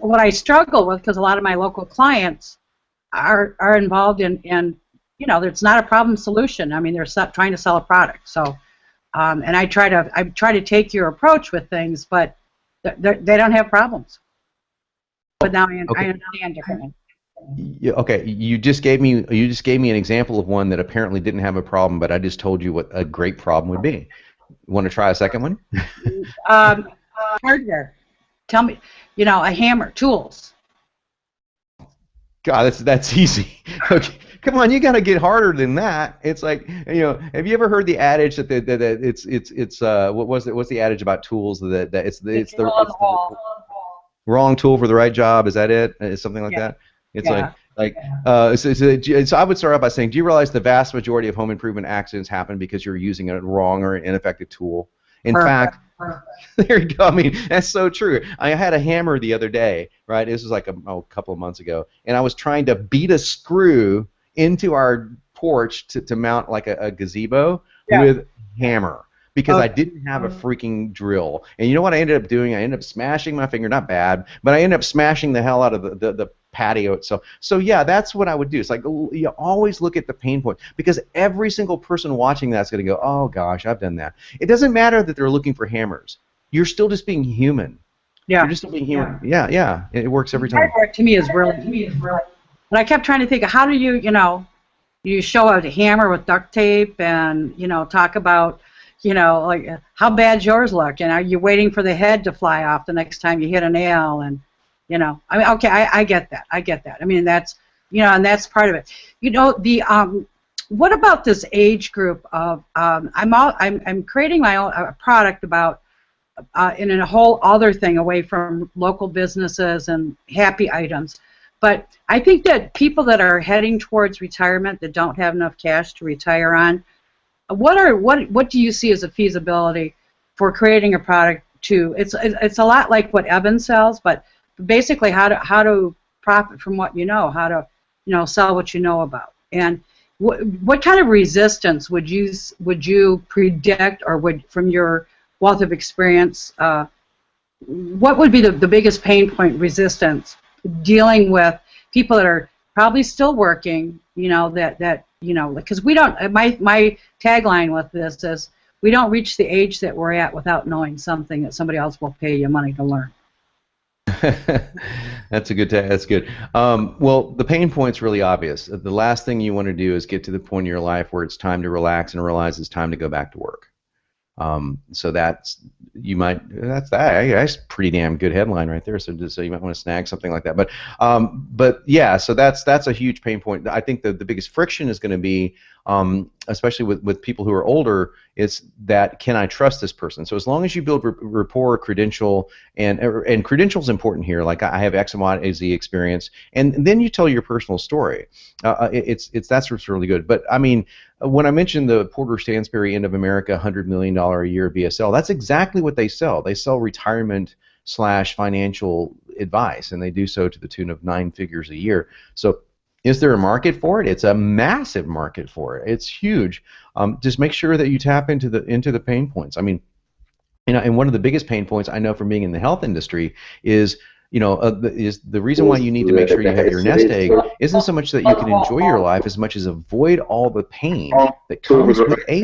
what I struggle with, because a lot of my local clients are involved in you know, it's not a problem solution. I mean, they're trying to sell a product. So, and I try to take your approach with things, but they don't have problems. But now I understand differently. Okay, you just gave me an example of one that apparently didn't have a problem, but I just told you what a great problem would be. Want to try a second one? Hardware. Tell me, you know, a hammer, tools. God, that's easy. Okay. Come on, you got to get harder than that. It's like, you know, have you ever heard the adage that it's what's the adage about tools that it's the wrong tool for the right job? Is that it? Is something like that? It's so I would start out by saying, do you realize the vast majority of home improvement accidents happen because you're using a wrong or an ineffective tool? In fact, there you go. I mean, that's so true. I had a hammer the other day, right? This was like a couple of months ago, and I was trying to beat a screw into our porch to mount like a gazebo with hammer because I didn't have a freaking drill. And you know what I ended up doing? I ended up smashing my finger, not bad, but I ended up smashing the hell out of the patio itself. So yeah, that's what I would do. It's like you always look at the pain point, because every single person watching that's going to go, oh gosh, I've done that. It doesn't matter that they're looking for hammers. You're still just being human. Yeah. You're just still being human. Yeah. It works every time. To me is really. But I kept trying to think of how do you know, you show a hammer with duct tape and, talk about, like how bad's yours look, and are you waiting for the head to fly off the next time you hit a nail, and, I mean, okay, I get that. I mean, that's, and that's part of it. What about this age group of, I'm creating my own product about, in a whole other thing away from local businesses and happy items. But I think that people that are heading towards retirement that don't have enough cash to retire on, what do you see as a feasibility for creating a product to? It's a lot like what Evan sells, but basically how to profit from what you know, how to sell what you know about. And what kind of resistance would you predict, or from your wealth of experience, what would be the biggest pain point resistance dealing with people that are probably still working, because we don't, my tagline with this is, we don't reach the age that we're at without knowing something that somebody else will pay you money to learn. That's a good. That's good. Well, the pain point's really obvious. The last thing you want to do is get to the point in your life where it's time to relax and realize it's time to go back to work. So that's a pretty damn good headline right there. So you might want to snag something like that. But yeah, so that's a huge pain point. I think the biggest friction is going to be, especially with people who are older, is that, can I trust this person? So as long as you build rapport, credential, and credential's important here. Like, I have X and Y, Z experience, and then you tell your personal story. That's what's really good. But I mean, when I mentioned the Porter Stansberry End of America $100 million a year BSL, that's exactly what they sell. They sell retirement / financial advice, and they do so to the tune of 9 figures a year. So is there a market for it? It's a massive market for it. It's huge. Just make sure that you tap into the pain points. I mean, and one of the biggest pain points I know from being in the health industry is, is the reason why you need to make sure you have your nest egg isn't so much that you can enjoy your life as much as avoid all the pain that comes with age.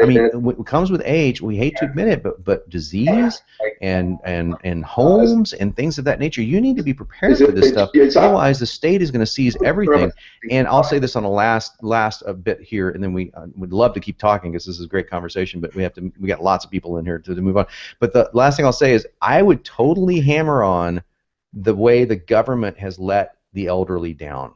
I mean, what comes with age, we hate to admit it, but disease and homes and things of that nature, you need to be prepared for this stuff. Otherwise, the state is going to seize everything. And I'll say this on a last bit here, and then we would love to keep talking because this is a great conversation, but we got lots of people in here to move on. But the last thing I'll say is, I would totally hammer on the way the government has let the elderly down.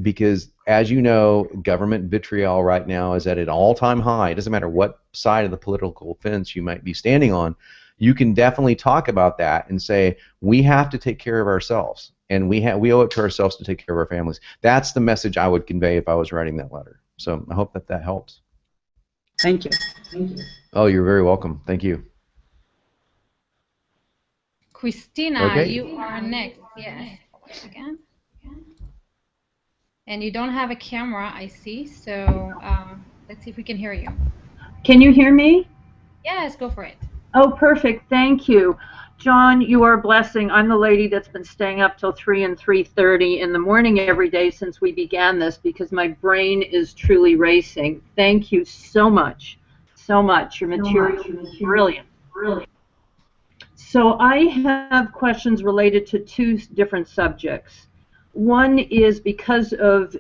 Because, as you know, government vitriol right now is at an all-time high. It doesn't matter what side of the political fence you might be standing on. You can definitely talk about that and say, we have to take care of ourselves, and we owe it to ourselves to take care of our families. That's the message I would convey if I was writing that letter. So I hope that helps. Thank you. Thank you. Oh, you're very welcome. Thank you. Christina, okay. You are next. Yes. Again. And you don't have a camera, I see. So let's see if we can hear you. Can you hear me? Yes, go for it. Oh, perfect. Thank you. Jon, you are a blessing. I'm the lady that's been staying up till 3 and 3:30 in the morning every day since we began this, because my brain is truly racing. Thank you so much. So much. Your material is brilliant. Brilliant. So I have questions related to 2 different subjects. One is because of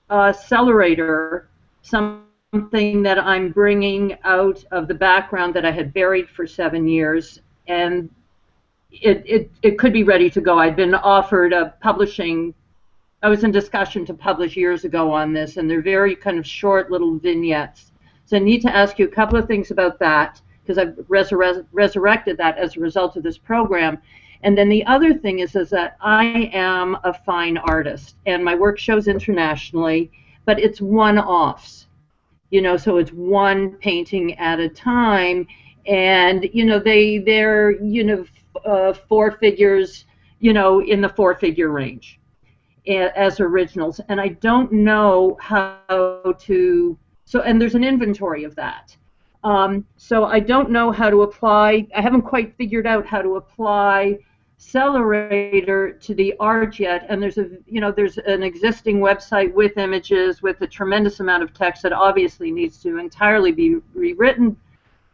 Accelerator, something that I'm bringing out of the background that I had buried for 7 years, and it could be ready to go. I'd been offered I was in discussion to publish years ago on this, and they're very kind of short little vignettes. So I need to ask you a couple of things about that, because I've resurrected that as a result of this program. And then the other thing is that I am a fine artist, and my work shows internationally, but it's one-offs, so it's one painting at a time, and they're 4 figures, in the 4-figure range as originals, and I don't know how to. And there's an inventory of that. So I don't know how to apply. I haven't quite figured out how to apply Accelerator to the art yet. And there's an existing website with images with a tremendous amount of text that obviously needs to entirely be rewritten.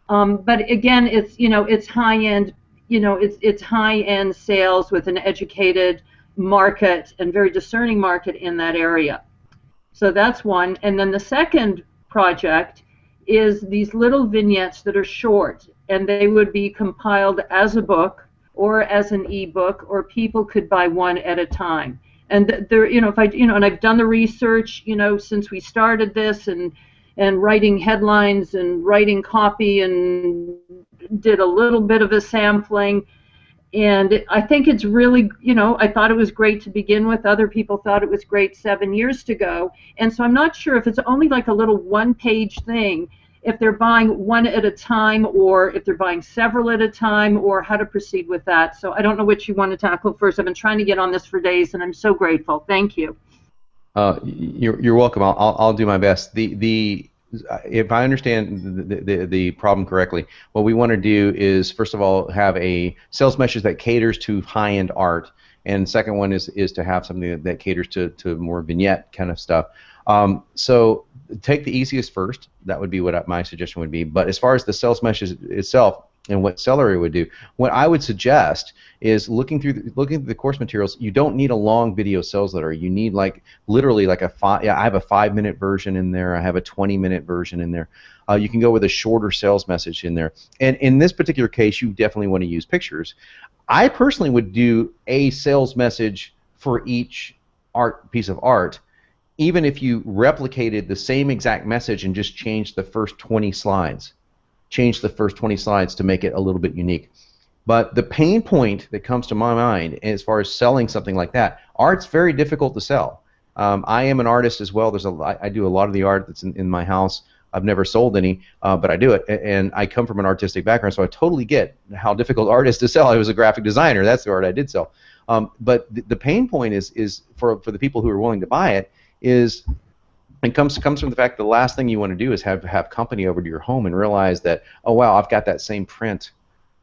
But again, it's high end. It's high end sales with an educated market and very discerning market in that area. So that's one. And then the second project is these little vignettes that are short, and they would be compiled as a book or as an ebook, or people could buy one at a time. And there, if I, and I've done the research, since we started this, and writing headlines and writing copy, and did a little bit of a sampling. And I think it's really, I thought it was great to begin with. Other people thought it was great 7 years ago. And so I'm not sure if it's only like a little one-page thing, if they're buying one at a time, or if they're buying several at a time, or how to proceed with that. So I don't know which you want to tackle first. I've been trying to get on this for days, and I'm so grateful. Thank you. You're welcome. I'll do my best. If I understand the problem correctly, what we want to do is, first of all, have a sales message that caters to high-end art, and second one is to have something that caters to more vignette kind of stuff. So take the easiest first. That would be what my suggestion would be. But as far as the sales message itself and what Celery would do, what I would suggest is looking through the course materials. You don't need a long video sales letter. You need literally I have a 5-minute version in there. I have a 20-minute version in there. You can go with a shorter sales message in there. And in this particular case, you definitely want to use pictures. I personally would do a sales message for each piece of art, even if you replicated the same exact message and just changed the first 20 slides. Change the first 20 slides to make it a little bit unique. But the pain point that comes to my mind as far as selling something like that, art's very difficult to sell. I am an artist as well. I do a lot of the art that's in my house. I've never sold any, but I do it, and I come from an artistic background, so I totally get how difficult art is to sell. I was a graphic designer. That's the art I did sell. But the pain point is for the people who are willing to buy it, it comes from the fact that the last thing you want to do is have company over to your home and realize that, oh wow, I've got that same print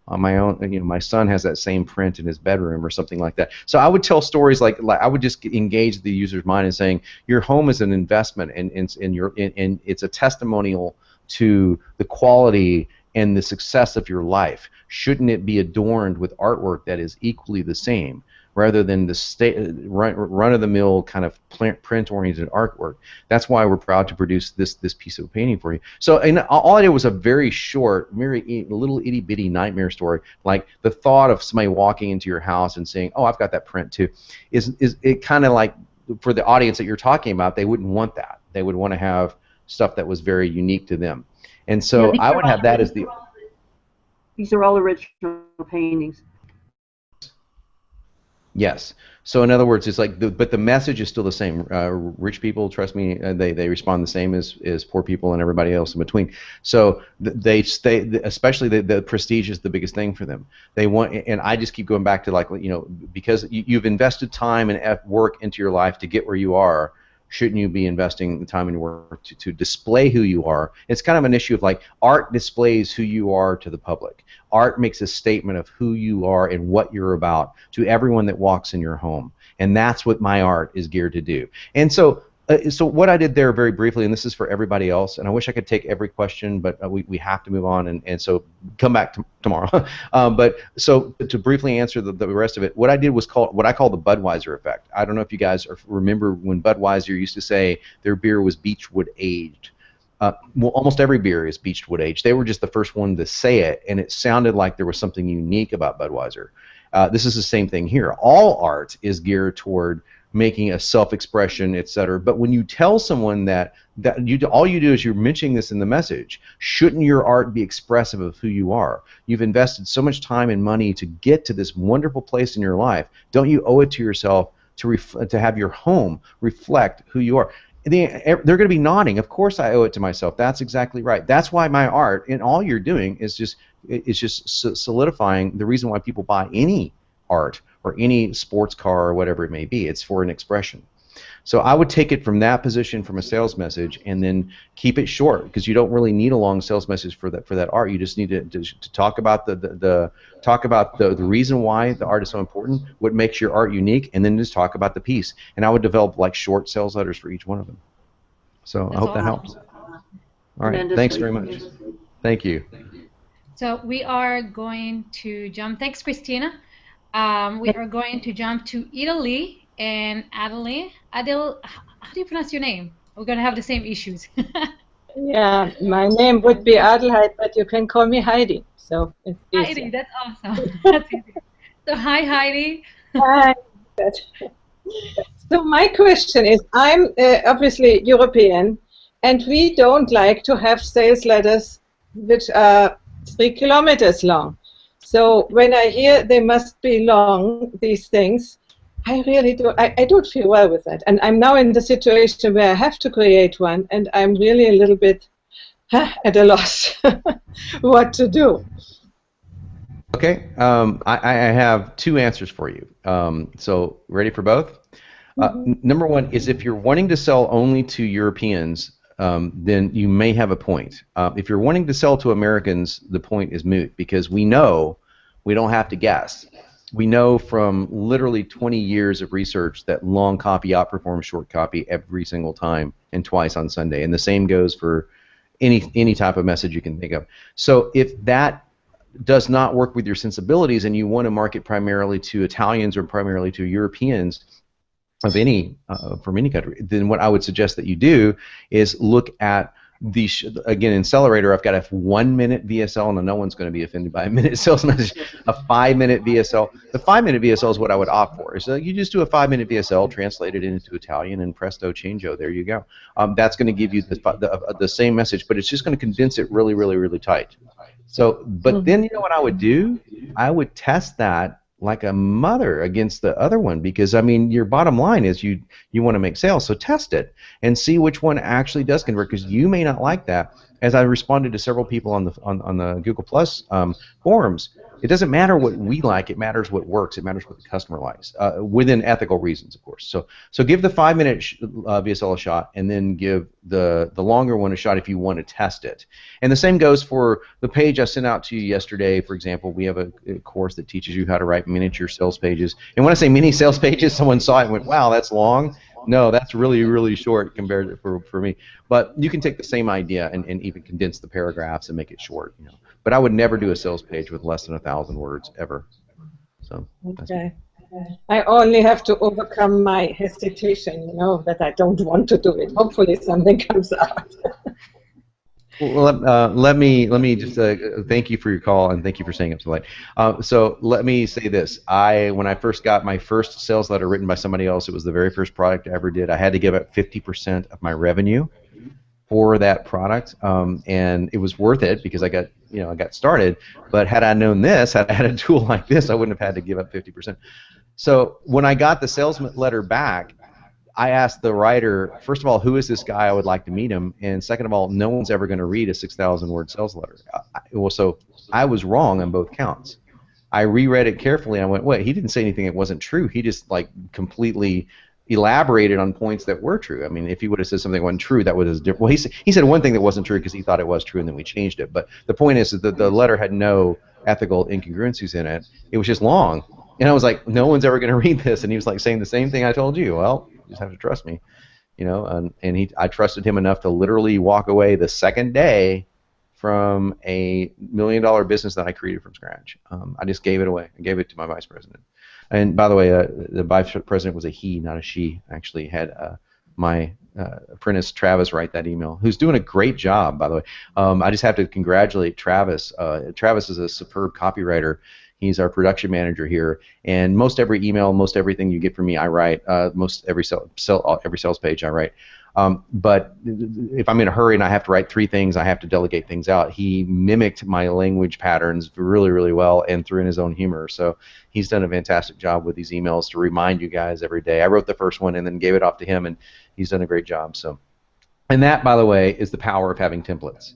on my own. My son has that same print in his bedroom or something like that. So I would tell stories like I would just engage the user's mind in saying your home is an investment, and it's a testimonial to the quality and the success of your life. Shouldn't it be adorned with artwork that is equally the same, rather than the run-of-the-mill kind of print-oriented artwork? That's why we're proud to produce this piece of painting for you. So, and all I did was a very short, little itty-bitty nightmare story. Like the thought of somebody walking into your house and saying, "Oh, I've got that print too," is it kind of like, for the audience that you're talking about, they wouldn't want that. They would want to have stuff that was very unique to them. And so I would have that as the. These are all original paintings. Yes. So in other words, it's like, but the message is still the same. Rich people, trust me, they respond the same as poor people and everybody else in between. So they stay, especially the prestige is the biggest thing for them. They want, and I just keep going back to because you've invested time and work into your life to get where you are. Shouldn't you be investing the time and work to display who you are? It's kind of an issue of art displays who you are to the public. Art makes a statement of who you are and what you're about to everyone that walks in your home. And that's what my art is geared to do. And so what I did there very briefly, and this is for everybody else, and I wish I could take every question, but we have to move on, and so come back tomorrow. But so to briefly answer the rest of it, what I did was what I call the Budweiser effect. I don't know if you guys remember when Budweiser used to say their beer was Beechwood aged. Well, almost every beer is Beechwood aged. They were just the first one to say it, and it sounded like there was something unique about Budweiser. This is the same thing here. All art is geared toward making a self-expression, etc. But when you tell someone that all you do is you're mentioning this in the message, shouldn't your art be expressive of who you are? You've invested so much time and money to get to this wonderful place in your life. Don't you owe it to yourself to have your home reflect who you are? They're going to be nodding. Of course I owe it to myself. That's exactly right. That's why my art, and all you're doing is just solidifying the reason why people buy any art or any sports car or whatever it may be. It's for an expression. So I would take it from that position, from a sales message, and then keep it short, because you don't really need a long sales message for that art. You just need to talk about the reason why the art is so important, what makes your art unique, and then just talk about the piece. And I would develop short sales letters for each one of them. So I hope that helps. All right. Thanks very much. Thank you. So we are going to jump. Thanks, Christina. We are going to jump to Italy and Adele. Adele, how do you pronounce your name? we're going to have the same issues. Yeah, my name would be Adelheid, but you can call me Heidi. So it's easy. Heidi, that's awesome. That's easy. So hi, Heidi. Hi. So my question is, I'm obviously European, and we don't like to have sales letters which are 3 kilometers long. So when I hear they must be long, these things, I really I don't feel well with that. And I'm now in the situation where I have to create one, and I'm really a little bit at a loss what to do. Okay, I have two answers for you. So ready for both? Number one is if you're wanting to sell only to Europeans, then you may have a point. If you're wanting to sell to Americans, the point is moot, because we know, we don't have to guess. We know from literally 20 years of research that long copy outperforms short copy every single time and twice on Sunday. And the same goes for any type of message you can think of. So if that does not work with your sensibilities and you want to market primarily to Italians or primarily to Europeans of from any country, then what I would suggest that you do is look at the again, in Accelerator, I've got a 1-minute VSL, and no one's going to be offended by a minute sales message. A 5-minute VSL. The 5-minute VSL is what I would opt for. So you just do a 5-minute VSL, translate it into Italian, and presto changeo. There you go. That's going to give you the same message, but it's just going to condense it really, really, really tight. So, but then you know what I would do? I would test that like a mother against the other one, because I mean your bottom line is you want to make sales, so test it and see which one actually does convert, because you may not like that. As I responded to several people on the Google Plus forums, it doesn't matter what we like, it matters what works, it matters what the customer likes, within ethical reasons, of course. So give the 5-minute VSL a shot, and then give the longer one a shot if you want to test it. And the same goes for the page I sent out to you yesterday. For example, we have a course that teaches you how to write miniature sales pages. And when I say mini sales pages, someone saw it and went, wow, that's long. No, that's really, really short compared to for me. But you can take the same idea and even condense the paragraphs and make it short. You know. But I would never do a sales page with less than 1,000 words ever. So. Okay. I only have to overcome my hesitation, you know, that I don't want to do it. Hopefully something comes out. Well, let me just thank you for your call, and thank you for staying up so late. So let me say this: when I first got my first sales letter written by somebody else, it was the very first product I ever did. I had to give up 50% of my revenue for that product, and it was worth it because I got started. But had I known this, had I had a tool like this, I wouldn't have had to give up 50%. So when I got the sales letter back, I asked the writer, first of all, who is this guy? I would like to meet him. And second of all, no one's ever going to read a 6,000-word sales letter. So I was wrong on both counts. I reread it carefully, and I went, wait, he didn't say anything that wasn't true. He just like completely elaborated on points that were true. I mean, if he would have said something that wasn't true, that was different. Well, he said one thing that wasn't true because he thought it was true, and then we changed it. But the point is that the letter had no ethical incongruencies in it. It was just long. And I was like, no one's ever going to read this. And he was like saying the same thing I told you. Well, you just have to trust me, you know. And I trusted him enough to literally walk away the second day from a $1 million business that I created from scratch. I just gave it away. I gave it to my vice president. And by the way, the vice president was a he, not a she. I actually had my apprentice Travis write that email, who's doing a great job, by the way. I just have to congratulate Travis. Travis is a superb copywriter. He's our production manager here, and most every email, most everything you get from me, I write. Most every sales page, I write. But if I'm in a hurry and I have to write 3 things, I have to delegate things out. He mimicked my language patterns really, really well, and threw in his own humor. So he's done a fantastic job with these emails to remind you guys every day. I wrote the first one and then gave it off to him, and he's done a great job. So, and that, by the way, is the power of having templates.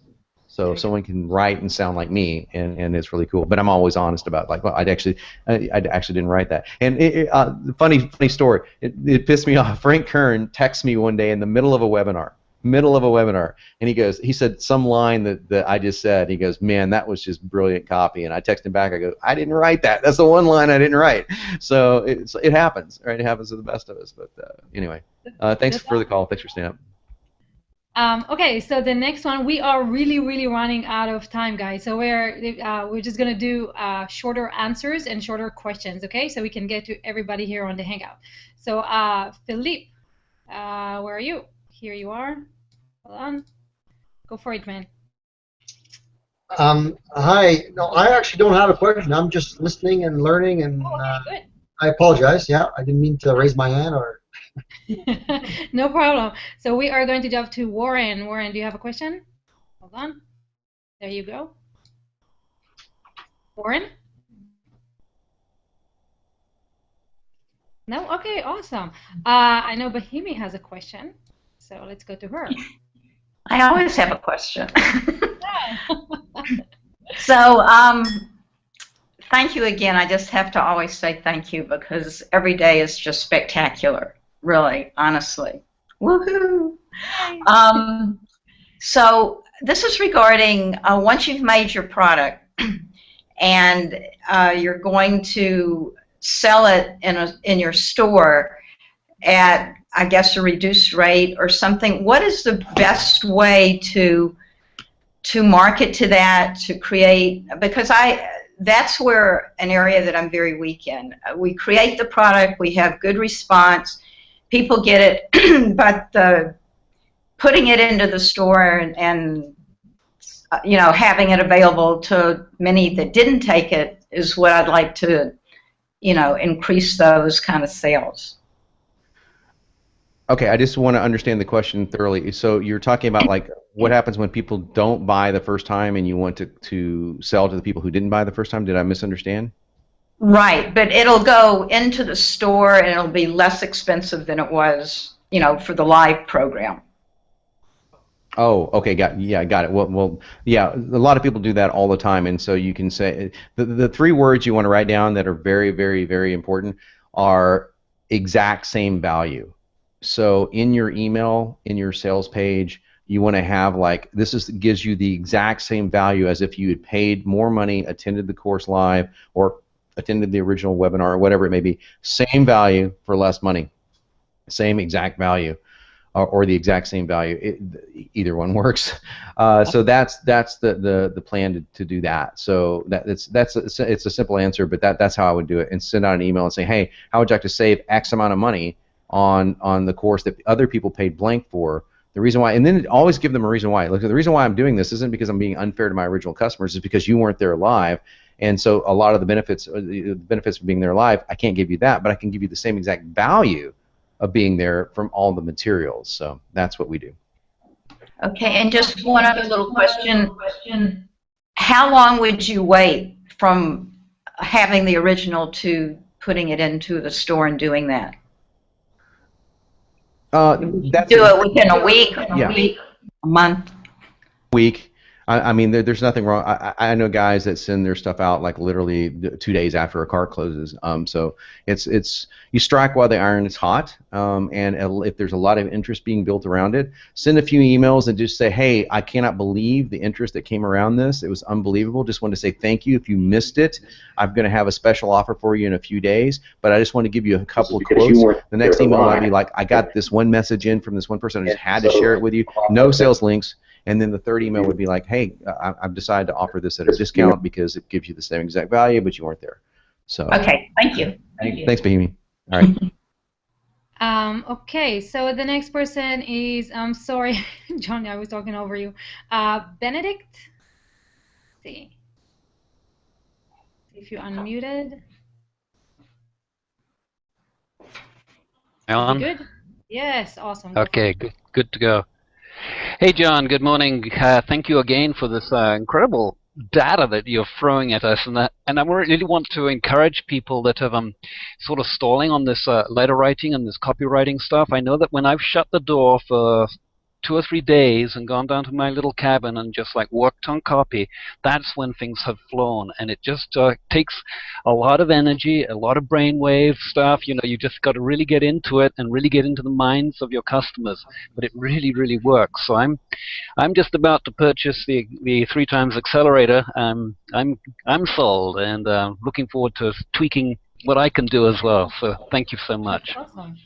So someone can write and sound like me, and it's really cool. But I'm always honest about, like, well, I actually didn't write that. And funny story. It pissed me off. Frank Kern texts me one day in the middle of a webinar, and he said some line that I just said. He goes, man, that was just brilliant copy. And I text him back. I go, I didn't write that. That's the one line I didn't write. So it happens, right? It happens to the best of us. But anyway, thanks for the call. Thanks for staying up. Okay, so the next one, we are really running out of time, guys. So we're just gonna do shorter answers and shorter questions, okay? So we can get to everybody here on the Hangout. So Philippe, where are you? here you are. Hold on. Go for it, man. Hi. No, I actually don't have a question. I'm just listening and learning, and Good. I apologize. Yeah, I didn't mean to raise my hand or. No problem. So we are going to jump to Warren. Warren, do you have a question? Hold on. There you go. Warren? No? Okay, awesome. I know Bahimi has a question, so let's go to her. I always have a question. So, thank you again. I just have to always say thank you because every day is just spectacular, really, honestly. Woohoo! So, this is regarding once you've made your product and you're going to sell it in your store at, I guess, a reduced rate or something. What is the best way to market to that, to create, because that's where an area that I'm very weak in. We create the product, we have good response, people get it, but putting it into the store and you know, having it available to many that didn't take it is what I'd like to, you know, increase those kind of sales. Okay, I just want to understand the question thoroughly. So you're talking about like what happens when people don't buy the first time and you want to sell to the people who didn't buy the first time? Did I misunderstand? Right, but it'll go into the store and it'll be less expensive than it was, you know, for the live program. Oh, okay, got it. Well, yeah, a lot of people do that all the time, and so you can say the three words you want to write down that are very, very, very important are exact same value. So in your email, in your sales page, you want to have like gives you the exact same value as if you had paid more money, attended the course live, or attended the original webinar, or whatever it may be. Same value for less money, same exact value. Or the exact same value. Either one works. So that's the plan to do that. So it's a simple answer, but that's how I would do it. And send out an email and say, hey, how would you like to save X amount of money on the course that other people paid blank for? The reason why, and then always give them a reason why. Look, the reason why I'm doing this isn't because I'm being unfair to my original customers. It's because you weren't there live. And so a lot of the benefits of being there live, I can't give you that, but I can give you the same exact value of being there from all the materials. So that's what we do. Okay, and just one other little question. How long would you wait from having the original to putting it into the store and doing that? Do it within a week, a month? Week. I mean, there's nothing wrong. I know guys that send their stuff out like literally 2 days after a cart closes. So it's you strike while the iron is hot, and if there's a lot of interest being built around it, send a few emails and just say, hey, I cannot believe the interest that came around this. It was unbelievable. Just wanted to say thank you. If you missed it, I'm going to have a special offer for you in a few days, but I just want to give you a couple of quotes. The next email might be like, I got this one message in from this one person. I just had to share it with you. No sales links. And then the third email would be like, hey, I've decided to offer this at a discount because it gives you the same exact value, but you weren't there. So okay, thank you. Thanks, Bahimi. All right. Okay, so the next person is, sorry, John, I was talking over you. Benedict? Let's see if you unmuted. On? Good? Yes, awesome. Okay, good to go. Hey, John, good morning. Thank you again for this incredible data that you're throwing at us. And I really want to encourage people that have sort of stalling on this letter writing and this copywriting stuff. I know that when I've shut the door for 2 or 3 days and gone down to my little cabin and just like worked on copy, that's when things have flown. And it just takes a lot of energy, a lot of brainwave stuff. You know, you just got to really get into it and really get into the minds of your customers. But it really, really works. So I'm just about to purchase the 3 times accelerator. I'm sold and looking forward to tweaking what I can do as well. So thank you so much. That's awesome.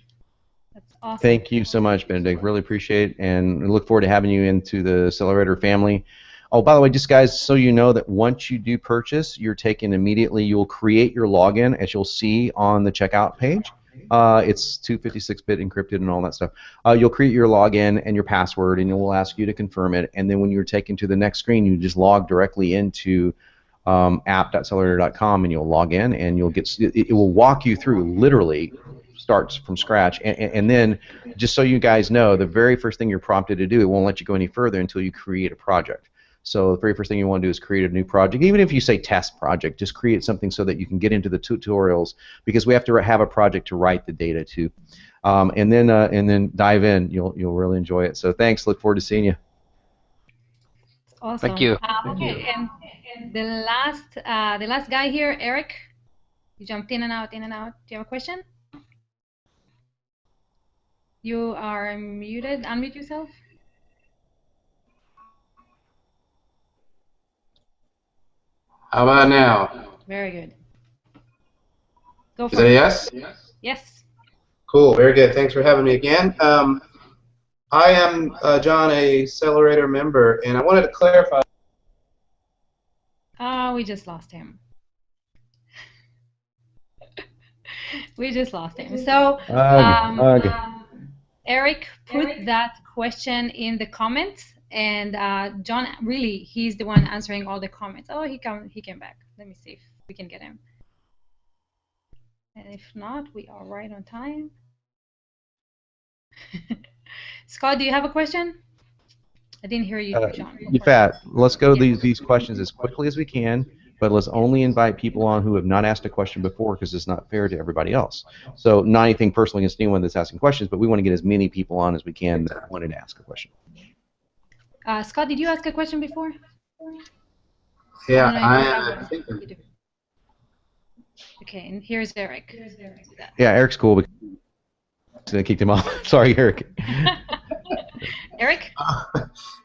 Awesome. Thank you so much, Benedict. Really appreciate it, and look forward to having you into the Accelerator family. Oh, by the way, just guys, so you know that once you do purchase, you're taken immediately. You'll create your login, as you'll see on the checkout page, It's 256-bit encrypted and all that stuff. You'll create your login and your password, and it will ask you to confirm it. And then when you're taken to the next screen, you just log directly into app.accelerator.com, and you'll log in, and you'll get. It will walk you through, literally starts from scratch. And then, just so you guys know, the very first thing you're prompted to do, it won't let you go any further until you create a project. So the very first thing you want to do is create a new project. Even if you say test project, just create something so that you can get into the tutorials, because we have to have a project to write the data to, and then dive in. You'll really enjoy it. So thanks. Look forward to seeing you. Awesome. Thank you. Okay, and the last guy here, Eric, you jumped in and out, in and out. Do you have a question? You are muted. Unmute yourself. How about now? Very good. Go for Is that it. a yes? Yes. Cool, very good. Thanks for having me again. I am, John, a Accelerator member, and I wanted to clarify. We just lost him. We just lost him. So, Eric put that question in the comments, and John, really, he's the one answering all the comments. Oh, he came back. Let me see if we can get him. And if not, we are right on time. Scott, do you have a question? I didn't hear you, John. You bet. Let's go these questions as quickly as we can, but let's only invite people on who have not asked a question before, because it's not fair to everybody else. So not anything personally against anyone that's asking questions, but we want to get as many people on as we can that wanted to ask a question. Scott, did you ask a question before? Yeah, I think. Okay, and here's Eric. Yeah, Eric's cool. So they kicked him off. Sorry, Eric. Eric?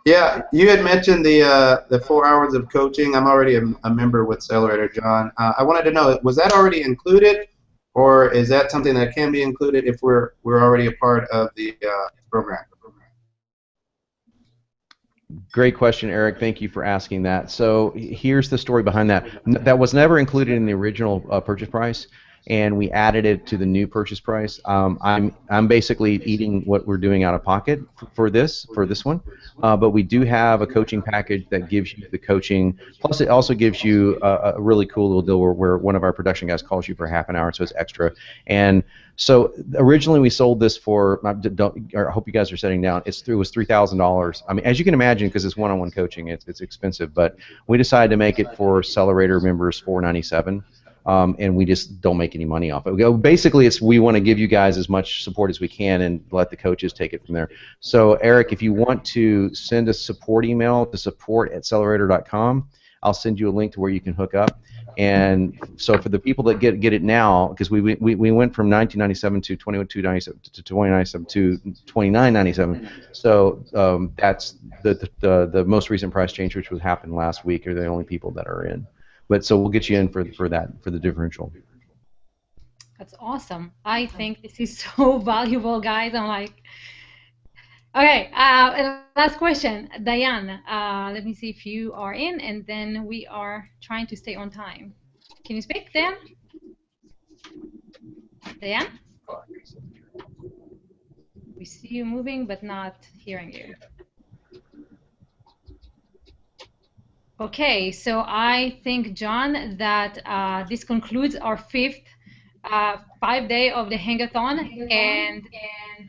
Yeah, you had mentioned the 4 hours of coaching. I'm already a member with Accelerator, John. I wanted to know, was that already included, or is that something that can be included if we're already a part of the program? Great question, Eric. Thank you for asking that. So here's the story behind that. That was never included in the original purchase price, and we added it to the new purchase price. I'm basically eating what we're doing out of pocket for this one, but we do have a coaching package that gives you the coaching. Plus, it also gives you a really cool little deal where one of our production guys calls you for half an hour, so it's extra. And so originally we sold this for, I hope you guys are sitting down, it was $3,000. I mean, as you can imagine, because it's one-on-one coaching, it's expensive, but we decided to make it for Accelerator members $497. And we just don't make any money off it. Basically, we want to give you guys as much support as we can and let the coaches take it from there. So, Eric, if you want to send a support email to support@accelerator.com, I'll send you a link to where you can hook up. And so for the people that get it now, because we went from $19.97 to $22.97 to $20.97 to $29.97. So that's the most recent price change, which was happened last week. Are the only people that are in. But so we'll get you in for the differential. That's awesome. I think this is so valuable, guys. I'm like, okay. Last question, Diane. Let me see if you are in, and then we are trying to stay on time. Can you speak, Diane? Diane? We see you moving, but not hearing you. Okay, so I think, John, that this concludes our fifth 5-day of the Hangathon, and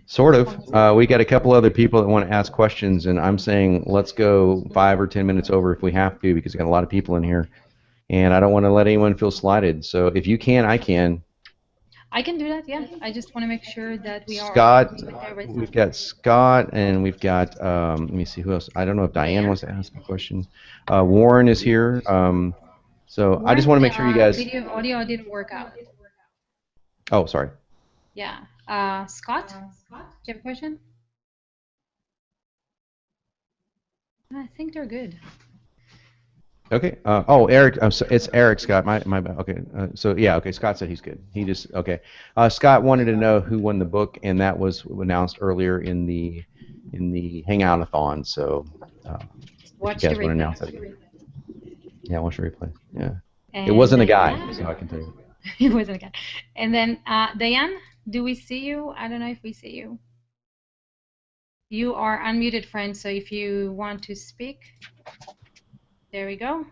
sort of. We got a couple other people that want to ask questions, and I'm saying let's go 5 or 10 minutes over if we have to, because we got a lot of people in here, and I don't want to let anyone feel slighted. So if you can, I can. I can do that, yeah. I just want to make sure that we are. Scott, we've got Scott, and we've got, let me see who else. I don't know if Diane wants to ask a question. Warren is here. So Warren, I just want to make sure you guys. Audio didn't work out. Oh, sorry. Yeah. Scott, do you have a question? I think they're good. Okay. Oh, Eric. It's Eric, Scott. My okay. So yeah. Okay. Scott said he's good. He just okay. Scott wanted to know who won the book, and that was announced earlier in the Hangout-a-thon. So watch you guys the replay. Announce it. Yeah, watch the replay. Yeah. And it wasn't a guy, so I can tell you. It wasn't a guy. And then Diane, Do we see you? I don't know if we see you. You are unmuted, friend, so if you want to speak, there we go.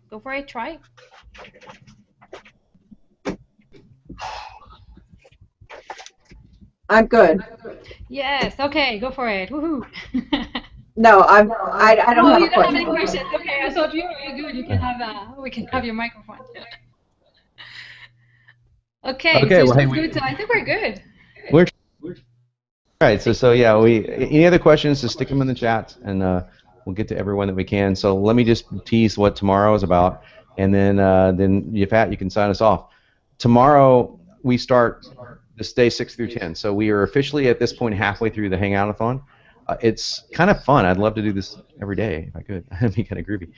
Go for it, try. I'm good. Yes, okay, go for it. Woohoo. No, I don't have you a don't have any question. questions. Okay, I thought you're good. You can have we can have your microphone. Okay, Okay, so well, hey, it's good. So I think we're good. We're all right. So yeah, any other questions? Just stick them in the chat, and we'll get to everyone that we can. So let me just tease what tomorrow is about, and then Yafat, you can sign us off. Tomorrow we start this day 6 through 10. So we are officially at this point halfway through the Hangout-a-thon. It's kind of fun. I'd love to do this every day if I could. It'd be kind of groovy.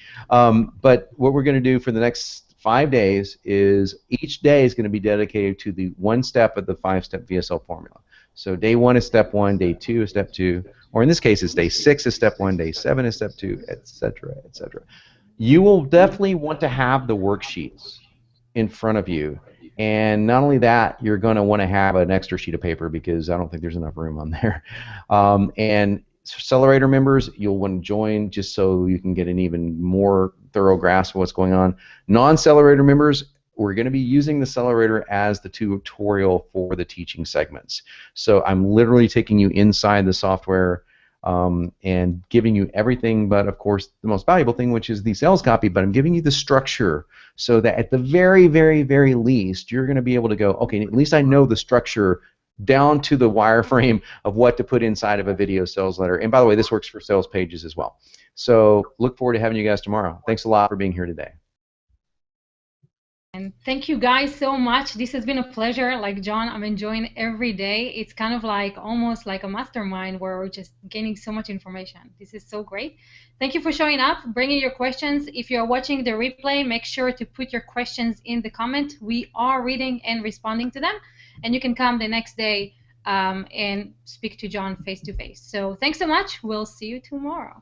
But what we're going to do for the next 5 days is each day is going to be dedicated to the one step of the 5-step VSL formula. So day 1 is step 1, day 2 is step 2, or in this case it's day 6 is step 1, day 7 is step 2, etc., etc. You will definitely want to have the worksheets in front of you. And not only that, you're going to want to have an extra sheet of paper because I don't think there's enough room on there. And Accelerator members, you'll want to join just so you can get an even more thorough grasp of what's going on. Non-Accelerator members, we're going to be using the Accelerator as the tutorial for the teaching segments. So I'm literally taking you inside the software and giving you everything but, of course, the most valuable thing, which is the sales copy, but I'm giving you the structure so that at the very, very, very least, you're going to be able to go, okay, at least I know the structure down to the wireframe of what to put inside of a video sales letter. And by the way, this works for sales pages as well. So look forward to having you guys tomorrow. Thanks a lot for being here today. And thank you guys so much. This has been a pleasure. Like John, I'm enjoying every day. It's kind of like almost like a mastermind where we're just gaining so much information. This is so great. Thank you for showing up, bringing your questions. If you're watching the replay, make sure to put your questions in the comment. We are reading and responding to them. And you can come the next day and speak to John face-to-face. So thanks so much. We'll see you tomorrow.